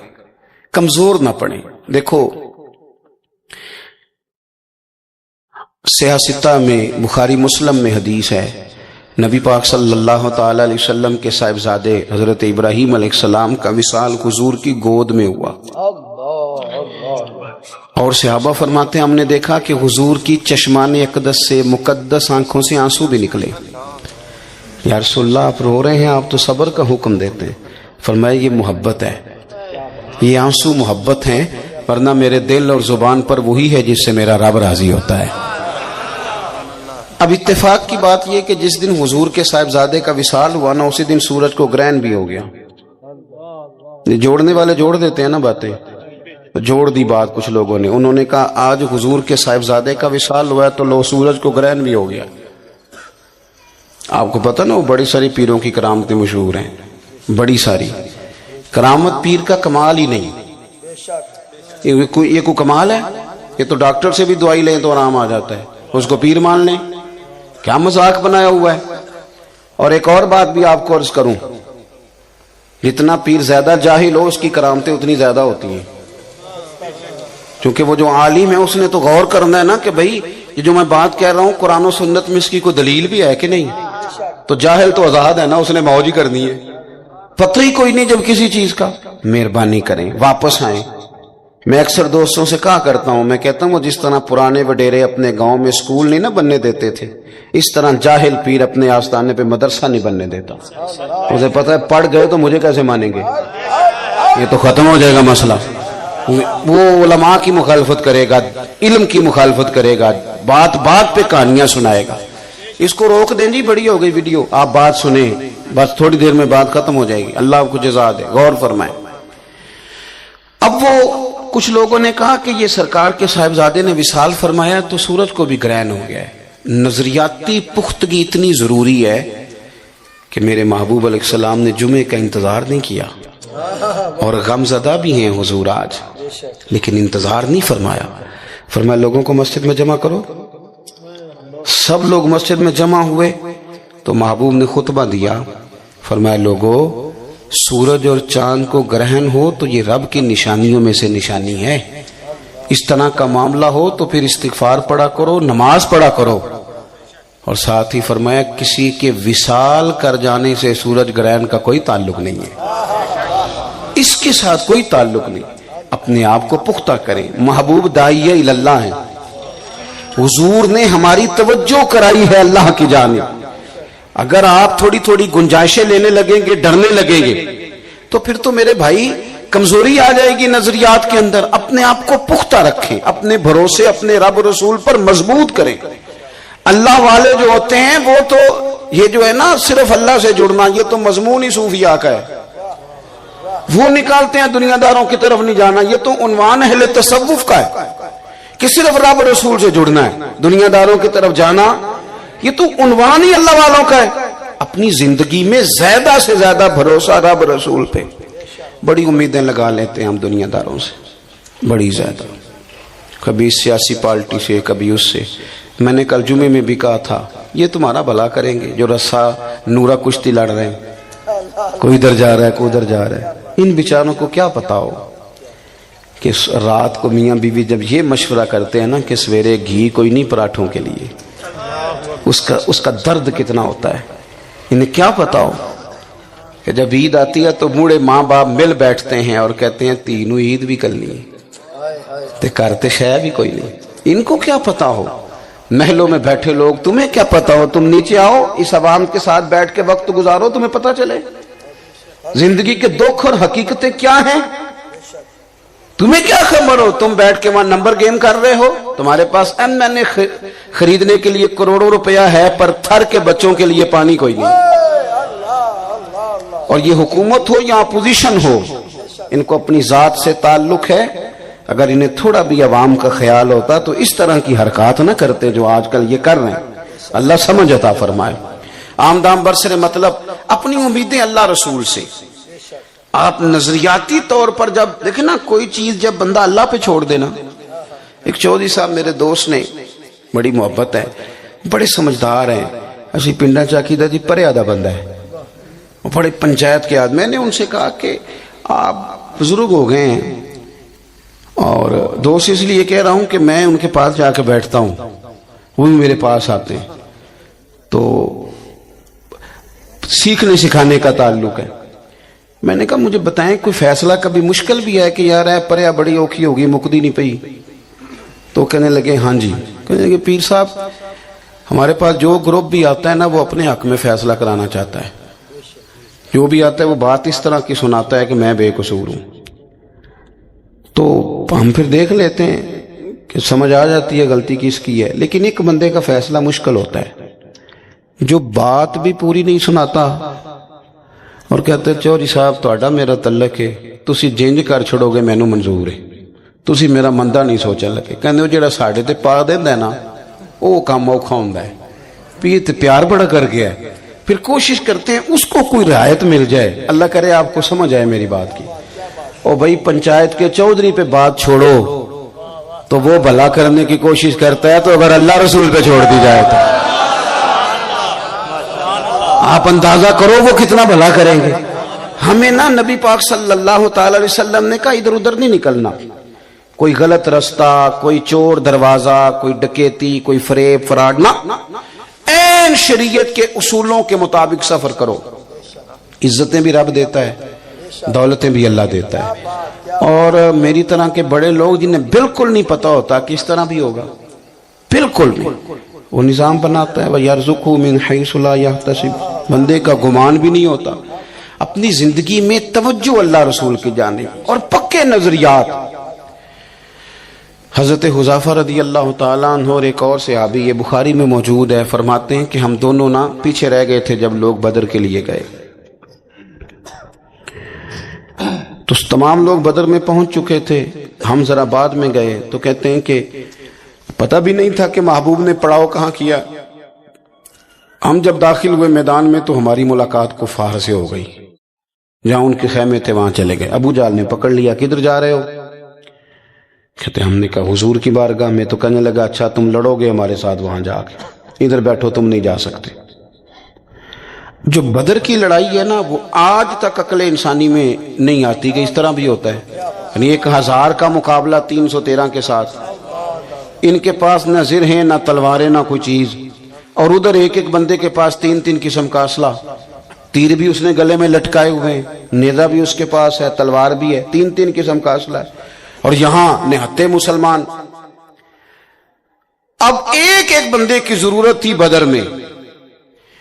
[SPEAKER 2] کمزور نہ پڑیں. دیکھو سیاستہ میں، بخاری مسلم میں حدیث ہے، نبی پاک صلی اللہ تعالی علیہ وسلم کے صاحبزادے حضرت ابراہیم علیہ السلام کا وصال حضور کی گود میں ہوا. اور صحابہ فرماتے ہیں ہم نے دیکھا کہ حضور کی چشمان اقدس سے، مقدس آنکھوں سے آنسو بھی نکلے. یا رسول اللہ آپ رو رہے ہیں، آپ تو صبر کا حکم دیتے ہیں. فرمایا یہ محبت ہے، یہ آنسو محبت ہیں، ورنہ میرے دل اور زبان پر وہی ہے جس سے میرا رب راضی ہوتا ہے. اب اتفاق کی بات یہ کہ جس دن حضور کے صاحبزادے کا وصال ہوا نا، اسی دن سورج کو گرہن بھی ہو گیا. جوڑنے والے جوڑ دیتے ہیں نا باتیں، جوڑ دی بات کچھ لوگوں نے. انہوں نے کہا آج حضور کے صاحبزادے کا وصال ہوا ہے تو لو سورج کو گرہن بھی ہو گیا. آپ کو پتہ نا وہ بڑی ساری پیروں کی کرامتیں مشہور ہیں، بڑی ساری. کرامت پیر کا کمال ہی نہیں، یہ کوئی کمال ہے؟ یہ تو ڈاکٹر سے بھی دوائی لیں تو آرام آ جاتا ہے، اس کو پیر مان لیں. کیا مذاق بنایا ہوا ہے. اور ایک اور بات بھی آپ کو عرض کروں، جتنا پیر زیادہ جاہل ہو اس کی کرامتیں اتنی زیادہ ہوتی ہیں. کیونکہ وہ جو عالم ہے اس نے تو غور کرنا ہے نا کہ بھئی یہ جو میں بات کہہ رہا ہوں قرآن و سنت میں اس کی کوئی دلیل بھی ہے کہ نہیں. تو جاہل تو آزاد ہے نا، اس نے موج ہی کرنی ہے، پتہ ہی کوئی نہیں جب کسی چیز کا. مہربانی کریں واپس آئیں. میں اکثر دوستوں سے کہا کرتا ہوں، میں کہتا ہوں وہ جس طرح پرانے وڈیرے اپنے گاؤں میں سکول نہیں نہ بننے دیتے تھے، اس طرح جاہل پیر اپنے آستانے پہ مدرسہ نہیں بننے دیتا. اسے پتہ ہے پڑھ گئے تو مجھے کیسے مانیں گے، یہ تو ختم ہو جائے گا مسئلہ. وہ علماء کی مخالفت کرے گا، علم کی مخالفت کرے گا، بات بات پہ کہانیاں سنائے گا. اس کو روک دیں جی، بڑی ہو گئی ویڈیو، آپ بات سنیں، بس تھوڑی دیر میں بات ختم ہو جائے گی. اللہ آپ کو جزا دے، غور فرمائیں. اب وہ کچھ لوگوں نے کہا کہ یہ سرکار کے صاحبزادے نے وصال فرمایا تو سورج کو بھی گرہن ہو گیا ہے. نظریاتی پختگی اتنی ضروری ہے کہ میرے محبوب علیہ السلام نے جمعے کا انتظار نہیں کیا، اور غم زدہ بھی ہیں حضور آج، لیکن انتظار نہیں فرمایا. فرمایا لوگوں کو مسجد میں جمع کرو. سب لوگ مسجد میں جمع ہوئے تو محبوب نے خطبہ دیا. فرمایا لوگوں، سورج اور چاند کو گرہن ہو تو یہ رب کی نشانیوں میں سے نشانی ہے. اس طرح کا معاملہ ہو تو پھر استغفار پڑھا کرو، نماز پڑھا کرو. اور ساتھ ہی فرمایا کسی کے وصال کر جانے سے سورج گرہن کا کوئی تعلق نہیں ہے، اس کے ساتھ کوئی تعلق نہیں. اپنے آپ کو پختہ کریں. محبوب داعیہ اللہ ہیں، حضور نے ہماری توجہ کرائی ہے اللہ کی جانب. اگر آپ تھوڑی تھوڑی گنجائشیں لینے لگیں گے، ڈرنے لگیں گے، تو پھر تو میرے بھائی کمزوری آ جائے گی نظریات کے اندر. اپنے آپ کو پختہ رکھیں، اپنے بھروسے اپنے رب رسول پر مضبوط کریں. اللہ والے جو ہوتے ہیں وہ تو یہ جو ہے نا صرف اللہ سے جڑنا، یہ تو مضمون ہی صوفیاء کا ہے. وہ نکالتے ہیں دنیا داروں کی طرف نہیں جانا، یہ تو عنوان اہل تصوف کا ہے کہ صرف رب رسول سے جڑنا ہے. دنیا داروں کی طرف جانا یہ تو عنوان ہی اللہ والوں کا ہے. اپنی زندگی میں زیادہ سے زیادہ بھروسہ رب رسول پہ. بڑی امیدیں لگا لیتے ہیں ہم دنیا داروں سے، بڑی زیادہ، کبھی اس سیاسی پارٹی سے، کبھی اس سے۔ میں نے کل جمعے میں بھی کہا تھا یہ تمہارا بھلا کریں گے جو رسا نورا کشتی لڑ رہے ہیں، کوئی ادھر جا رہا ہے کوئی ادھر جا رہا ہے۔ ان بیچاروں کو کیا پتا ہو کہ رات کو میاں بیوی جب یہ مشورہ کرتے ہیں نا کہ سویرے گھی کوئی نہیں پراٹھوں کے لیے، اس کا درد کتنا ہوتا ہے۔ انہیں کیا پتا ہو کہ جب عید آتی ہے تو بوڑھے ماں باپ مل بیٹھتے ہیں اور کہتے ہیں تینوں عید بھی کرنی ہے، تے کرتے شے بھی کوئی نہیں۔ ان کو کیا پتا ہو، محلوں میں بیٹھے لوگ، تمہیں کیا پتا ہو؟ تم نیچے آؤ، اس عوام کے ساتھ بیٹھ کے وقت گزارو، تمہیں پتا چلے زندگی کے دکھ اور حقیقتیں کیا ہیں۔ تمہیں کیا خبر ہو؟ تم بیٹھ کے وہاں نمبر گیم کر رہے ہو، تمہارے پاس ایم خریدنے کے لیے کروڑوں روپیہ ہے، پر تھر کے بچوں کے لیے پانی کوئی نہیں۔ اور یہ حکومت ہو یا اپوزیشن ہو، ان کو اپنی ذات سے تعلق ہے۔ اگر انہیں تھوڑا بھی عوام کا خیال ہوتا تو اس طرح کی حرکات نہ کرتے جو آج کل یہ کر رہے ہیں۔ اللہ سمجھ عطا فرمائے۔ آمدام برسر مطلب اپنی امیدیں اللہ رسول سے۔ آپ نظریاتی طور پر جب دیکھیں نا کوئی چیز جب بندہ اللہ پہ چھوڑ دینا، ایک چودھری صاحب میرے دوست نے، بڑی محبت ہے، بڑے سمجھدار ہیں، اسی پنڈا چاکیدہ جی پرے آدھا بندہ ہے، وہ بڑے پنچایت کے آدمی۔ میں نے ان سے کہا کہ آپ بزرگ ہو گئے ہیں، اور دوست اس لیے کہہ رہا ہوں کہ میں ان کے پاس جا کے بیٹھتا ہوں، وہ بھی میرے پاس آتے ہیں، تو سیکھنے سکھانے کا تعلق ہے۔ میں نے کہا مجھے بتائیں کوئی فیصلہ کبھی مشکل بھی ہے کہ یار پریا بڑی اوکھی ہوگی مکدی نہیں پئی؟ تو کہنے لگے ہاں جی۔ کہنے لگے پیر صاحب ہمارے پاس جو گروپ بھی آتا ہے نا وہ اپنے حق میں فیصلہ کرانا چاہتا ہے، جو بھی آتا ہے وہ بات اس طرح کی سناتا ہے کہ میں بے قصور ہوں۔ تو ہم پھر دیکھ لیتے ہیں کہ سمجھ آ جاتی ہے غلطی کس کی ہے، لیکن ایک بندے کا فیصلہ مشکل ہوتا ہے جو بات بھی پوری نہیں سناتا اور کہتے چوہدری صاحب تہاڈا میرا تعلق ہے، تسی جنج کر چھڑو گے مینوں منظور ہے، تسی میرا مندا نہیں سوچن لگے۔ کہندے جڑا ساڈے تے پا دیندا ہے نا وہ کام اوکھا ہوندا ہے، بھی تے پیار بڑا کر گیا ہے، پھر کوشش کرتے ہیں اس کو کوئی رعایت مل جائے۔ اللہ کرے آپ کو سمجھ آئے میری بات کی۔ او بھائی پنچایت کے چودھری پہ بات چھوڑو تو وہ بھلا کرنے کی کوشش کرتا ہے، تو اگر اللہ رسول پہ چھوڑ دی جائے تو آپ اندازہ کرو وہ کتنا بھلا کریں گے۔ ہمیں نا نبی پاک صلی اللہ تعالی علیہ وسلم نے کہا ادھر ادھر نہیں نکلنا، کوئی غلط رستہ، کوئی چور دروازہ، کوئی ڈکیتی، کوئی فریب فراڈ نہ، این شریعت کے اصولوں کے مطابق سفر کرو۔ عزتیں بھی رب دیتا ہے، دولتیں بھی اللہ دیتا ہے۔ اور میری طرح کے بڑے لوگ جنہیں بالکل نہیں پتا ہوتا کہ اس طرح بھی ہوگا، بالکل نہیں، وہ نظام بناتا ہے وَيَرْزُقْهُ مِنْ حَيْثُ لَا يَحْتَسِبُ، بندے کا گمان بھی نہیں ہوتا۔ اپنی زندگی میں توجہ اللہ رسول کی جانب اور پکے نظریات۔ حضرت حذیفہ رضی اللہ تعالیٰ عنہ اور ایک اور صحابی، یہ بخاری میں موجود ہے، فرماتے ہیں کہ ہم دونوں نا پیچھے رہ گئے تھے جب لوگ بدر کے لیے گئے، تو تمام لوگ بدر میں پہنچ چکے تھے، ہم ذرا بعد میں گئے، تو کہتے ہیں کہ پتہ بھی نہیں تھا کہ محبوب نے پڑاؤ کہاں کیا۔ ہم جب داخل ہوئے میدان میں تو ہماری ملاقات کفار سے ہو گئی، جہاں ان کے خیمے تھے وہاں چلے گئے۔ ابو جہل نے پکڑ لیا، کدھر جا رہے ہو؟ کہتے ہم نے کہا حضور کی بارگاہ میں۔ تو کہنے لگا اچھا تم لڑو گے ہمارے ساتھ وہاں جا کے، ادھر بیٹھو تم نہیں جا سکتے۔ جو بدر کی لڑائی ہے نا وہ آج تک عقل انسانی میں نہیں آتی کہ اس طرح بھی ہوتا ہے، یعنی 1000 کا مقابلہ 313 کے ساتھ، ان کے پاس نہ زر ہیں نہ تلواریں نہ کوئی چیز، اور ادھر ایک ایک بندے کے پاس 3 قسم کا اسلحہ، تیر بھی اس نے گلے میں لٹکائے ہوئے ہیں، نیزہ بھی اس کے پاس ہے، تلوار بھی ہے، 3 قسم کا اسلحہ ہے، اور یہاں نہتے مسلمان۔ اب ایک ایک بندے کی ضرورت تھی بدر میں۔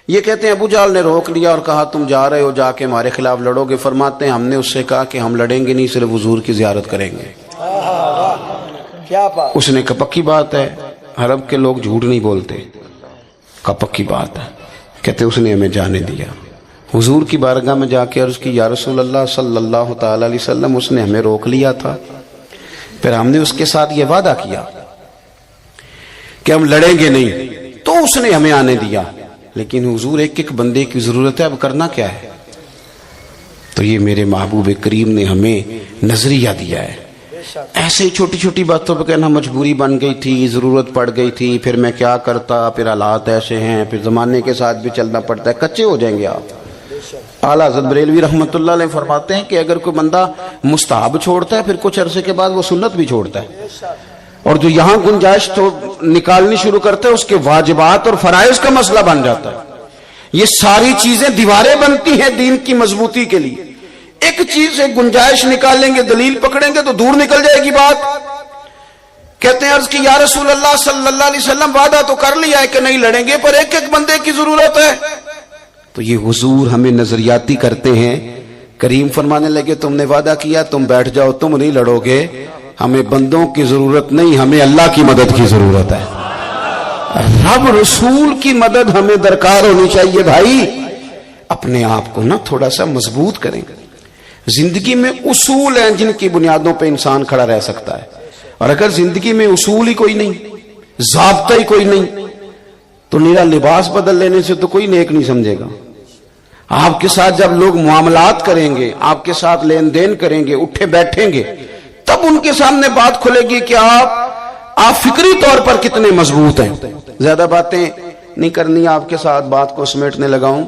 [SPEAKER 2] یہ کہتے ہیں ابو جہل نے روک لیا اور کہا تم جا رہے ہو، جا کے ہمارے خلاف لڑو گے؟ فرماتے ہیں ہم نے اس سے کہا کہ ہم لڑیں گے نہیں، صرف حضور کی زیارت کریں گے۔ اس نے کہا پکی بات ہے، عرب کے لوگ جھوٹ نہیں بولتے، کہا پکی بات ہے۔ کہتے اس نے ہمیں جانے دیا، حضور کی بارگاہ میں جا کے عرض کی یا رسول اللہ صلی اللہ تعالی علیہ وسلم اس نے ہمیں روک لیا تھا، پھر ہم نے اس کے ساتھ یہ وعدہ کیا کہ ہم لڑیں گے نہیں، تو اس نے ہمیں آنے دیا، لیکن حضور ایک ایک بندے کی ضرورت ہے، اب کرنا کیا ہے؟ تو یہ میرے محبوب کریم نے ہمیں نظریہ دیا ہے. ایسے چھوٹی چھوٹی باتوں پہ کہنا مجبوری بن گئی تھی، ضرورت پڑ گئی تھی، پھر میں کیا کرتا، پھر حالات ایسے ہیں، پھر زمانے کے ساتھ بھی چلنا پڑتا ہے، کچے ہو جائیں گے آپ. اعلیٰ حضرت بریلوی رحمۃ اللہ علیہ فرماتے ہیں کہ اگر کوئی بندہ مستحب چھوڑتا ہے پھر کچھ عرصے کے بعد وہ سنت بھی چھوڑتا ہے، اور جو یہاں گنجائش تو نکالنی شروع کرتے ہیں اس کے واجبات اور فرائض کا مسئلہ بن جاتا ہے. یہ ساری چیزیں دیواریں بنتی ہیں دین کی مضبوطی کے لیے. ایک چیز سے گنجائش نکالیں گے، دلیل پکڑیں گے تو دور نکل جائے گی بات. کہتے ہیں عرض کی یا رسول اللہ صلی اللہ علیہ وسلم وعدہ تو کر لیا ہے کہ نہیں لڑیں گے، پر ایک ایک بندے کی ضرورت ہے. تو یہ حضور ہمیں نظریاتی کرتے ہیں. کریم فرمانے لگے تم نے وعدہ کیا، تم بیٹھ جاؤ، تم نہیں لڑو گے، ہمیں بندوں کی ضرورت نہیں، ہمیں اللہ کی مدد کی ضرورت ہے. رب رسول کی مدد ہمیں درکار ہونی چاہیے. بھائی اپنے آپ کو نا تھوڑا سا مضبوط کریں. زندگی میں اصول ہیں جن کی بنیادوں پہ انسان کھڑا رہ سکتا ہے، اور اگر زندگی میں اصول ہی کوئی نہیں، ضابطہ ہی کوئی نہیں، تو نیرا لباس بدل لینے سے تو کوئی نیک نہیں سمجھے گا. آپ کے ساتھ جب لوگ معاملات کریں گے، آپ کے ساتھ لین دین کریں گے، اٹھے بیٹھیں گے، تب ان کے سامنے بات کھلے گی کہ آپ فکری طور پر کتنے مضبوط ہیں. زیادہ باتیں نہیں کرنی، آپ کے ساتھ بات کو سمیٹنے لگاؤں.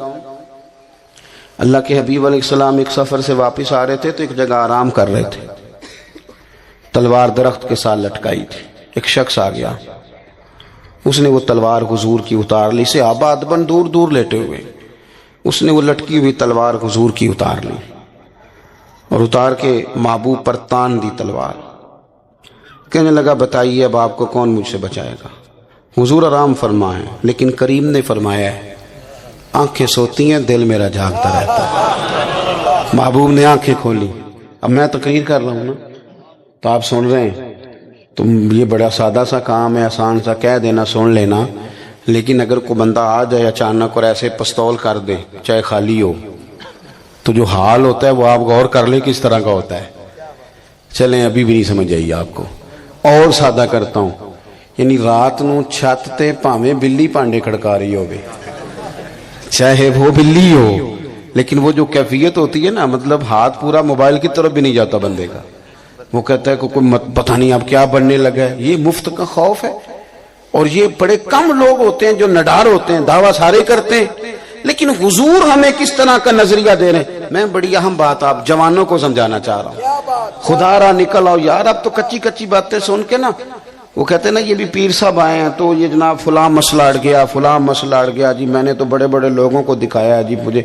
[SPEAKER 2] اللہ کے حبیب علیہ السلام ایک سفر سے واپس آ رہے تھے تو ایک جگہ آرام کر رہے تھے. تلوار درخت کے ساتھ لٹکائی تھی. ایک شخص آ گیا، اس نے وہ تلوار حضور کی اتار لی. صحابہ ادباً دور دور لیٹے ہوئے، اس نے وہ لٹکی ہوئی تلوار حضور کی اتار لی اور اتار کے محبوب پر تان دی تلوار. کہنے لگا بتائیے اب آپ کو کون مجھ سے بچائے گا. حضور آرام فرمائے، لیکن کریم نے فرمایا ہے آنکھیں سوتی ہیں، دل میرا جاگتا رہتا ہے. محبوب نے آنکھیں کھولی. اب میں تقریر کر رہا ہوں نا تو آپ سن رہے ہیں، تو یہ بڑا سادہ سا کام ہے، آسان سا کہہ دینا سن لینا. لیکن اگر کوئی بندہ آ جائے اچانک اور ایسے پستول کر دے چاہے خالی ہو، تو جو حال ہوتا ہے وہ آپ غور کر لیں کس طرح کا ہوتا ہے. چلیں ابھی بھی نہیں سمجھ آئی آپ کو، اور سادہ کرتا ہوں. یعنی رات نو چھت تے پاویں بلی پانڈے کھڑکا رہی ہوگی، چاہے وہ بلی ہو، لیکن وہ جو کیفیت ہوتی ہے نا، مطلب ہاتھ پورا موبائل کی طرف بھی نہیں جاتا بندے کا. وہ کہتا ہے کہ کوئی پتہ نہیں اب کیا بننے لگا ہے. یہ مفت کا خوف ہے. اور یہ بڑے کم لوگ ہوتے ہیں جو نڈار ہوتے ہیں، دعویٰ سارے کرتے ہیں، لیکن حضور ہمیں کس طرح کا نظریہ دے رہے ہیں. میں بڑی اہم بات آپ جوانوں کو سمجھانا چاہ رہا ہوں. خدا را نکل آؤ یار. اب تو کچی کچی باتیں سن کے نا، وہ کہتے ہیں نا یہ بھی پیر صاحب آئے ہیں تو یہ جناب فلاں مسئلہ اڑ گیا، فلاں مسئلہ اڑ گیا جی، میں نے تو بڑے بڑے لوگوں کو دکھایا جی مجھے.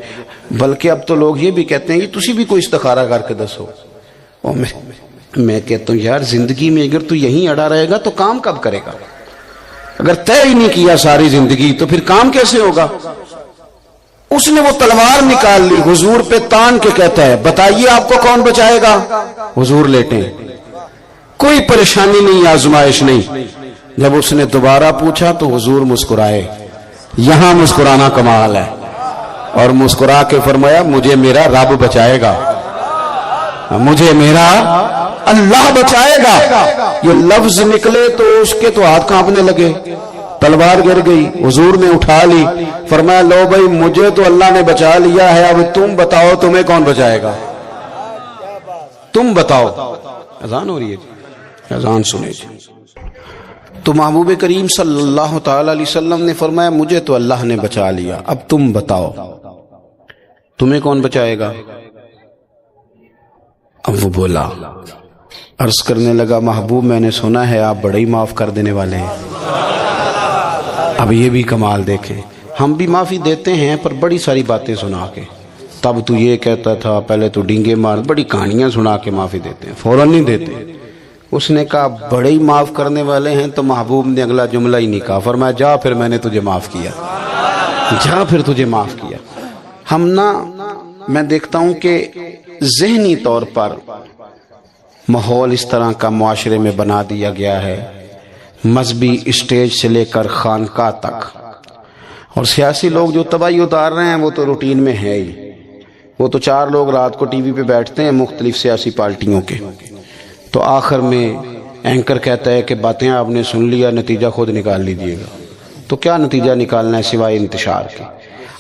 [SPEAKER 2] بلکہ اب تو لوگ یہ بھی کہتے ہیں یہ تسی بھی کوئی استخارہ کر کے دسو. اور میں کہتا ہوں یار زندگی میں اگر تو یہیں اڑا رہے گا تو کام کب کرے گا؟ اگر طے ہی نہیں کیا ساری زندگی تو پھر کام کیسے ہوگا؟ اس نے وہ تلوار نکال لی، حضور پہ تان کے کہتا ہے بتائیے آپ کو کون بچائے گا. حضور لیٹے، کوئی پریشانی نہیں، آزمائش نہیں. جب اس نے دوبارہ پوچھا تو حضور مسکرائے. یہاں مسکرانا کمال ہے. اور مسکرا کے فرمایا مجھے میرا رب بچائے گا، مجھے میرا اللہ بچائے گا. یہ لفظ نکلے تو اس کے تو ہاتھ کانپنے لگے، تلوار گر گئی. حضور نے اٹھا لی، فرمایا لو بھائی مجھے تو اللہ نے بچا لیا ہے، اب تم بتاؤ تمہیں کون بچائے گا. تم بتاؤ. اذان ہو رہی ہے جی، اذان سنے جی. تو محبوب کریم صلی اللہ تعالی علیہ وسلم نے فرمایا مجھے تو اللہ نے بچا لیا، اب تم بتاؤ تمہیں کون بچائے گا. اب وہ بولا، عرض کرنے لگا محبوب میں نے سنا ہے آپ بڑے ہی معاف کر دینے والے ہیں. اب یہ بھی کمال دیکھیں، ہم بھی معافی دیتے ہیں پر بڑی ساری باتیں سنا کے. تب تو یہ کہتا تھا، پہلے تو ڈینگے مار، بڑی کہانیاں سنا کے معافی دیتے ہیں، فوراً نہیں دیتے. اس نے کہا بڑے ہی معاف کرنے والے ہیں، تو محبوب نے اگلا جملہ ہی نہیں کہا، فرمایا جا پھر میں نے تجھے معاف کیا، جا پھر تجھے معاف کیا. ہم نا میں دیکھتا ہوں کہ ذہنی طور پر ماحول اس طرح کا معاشرے میں بنا دیا گیا ہے، مذہبی اسٹیج سے لے کر خانقاہ تک. اور سیاسی لوگ جو تباہی اتار رہے ہیں وہ تو روٹین میں ہے ہی. وہ تو 4 لوگ رات کو ٹی وی پہ بیٹھتے ہیں مختلف سیاسی پارٹیوں کے، تو آخر میں اینکر کہتا ہے کہ باتیں آپ نے سن لیا، نتیجہ خود نکال لیجئے گا. تو کیا نتیجہ نکالنا ہے سوائے انتشار کے؟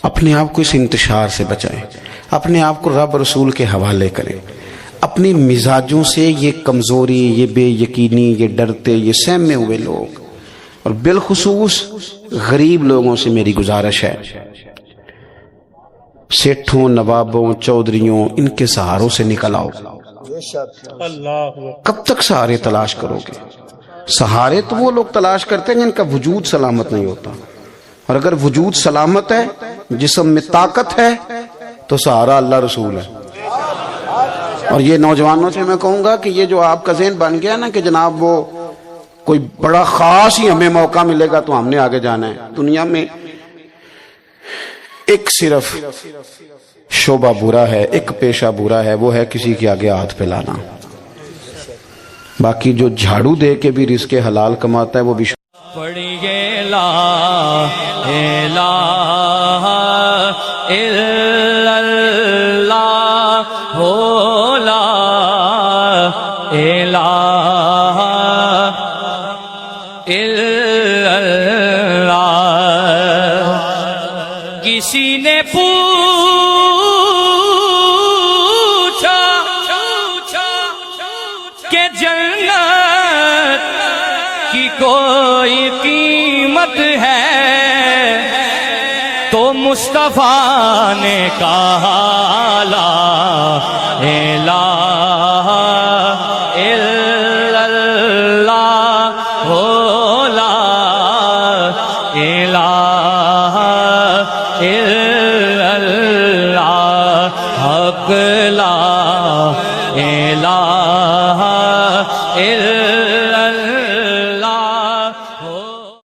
[SPEAKER 2] اپنے آپ کو اس انتشار سے بچائیں. اپنے آپ کو رب رسول کے حوالے کریں. اپنی مزاجوں سے یہ کمزوری، یہ بے یقینی، یہ ڈرتے، یہ سہمے ہوئے لوگ، اور بالخصوص غریب لوگوں سے میری گزارش ہے، سیٹھوں، نوابوں، چودھریوں، ان کے سہاروں سے نکل آؤ. کب تک سہارے تلاش کرو گے؟ سہارے تو وہ لوگ تلاش کرتے ہیں جن کا وجود سلامت نہیں ہوتا، اور اگر وجود سلامت ہے، جسم میں طاقت ہے، تو سہارا اللہ رسول ہے. اور یہ نوجوانوں سے میں کہوں گا کہ یہ جو آپ کا ذہن بن گیا نا کہ جناب وہ کوئی بڑا خاص ہی ہمیں موقع ملے گا تو ہم نے آگے جانا ہے، دنیا میں ایک صرف شعبہ برا ہے، ایک پیشہ برا ہے، وہ ہے کسی کے آگے ہاتھ پھیلانا. باقی جو جھاڑو دے کے بھی رزق حلال کماتا ہے وہ بھی
[SPEAKER 3] پڑھیے لا الہ الا اللہ ہو، لا الہ الا اللہ. کسی نے پوچھا کہ جنت کی کوئی قیمت ہے، تو مصطفیٰ نے کہا لا الہ الا اللہ ہو، لا الہ الا اللہ، حق لا الہ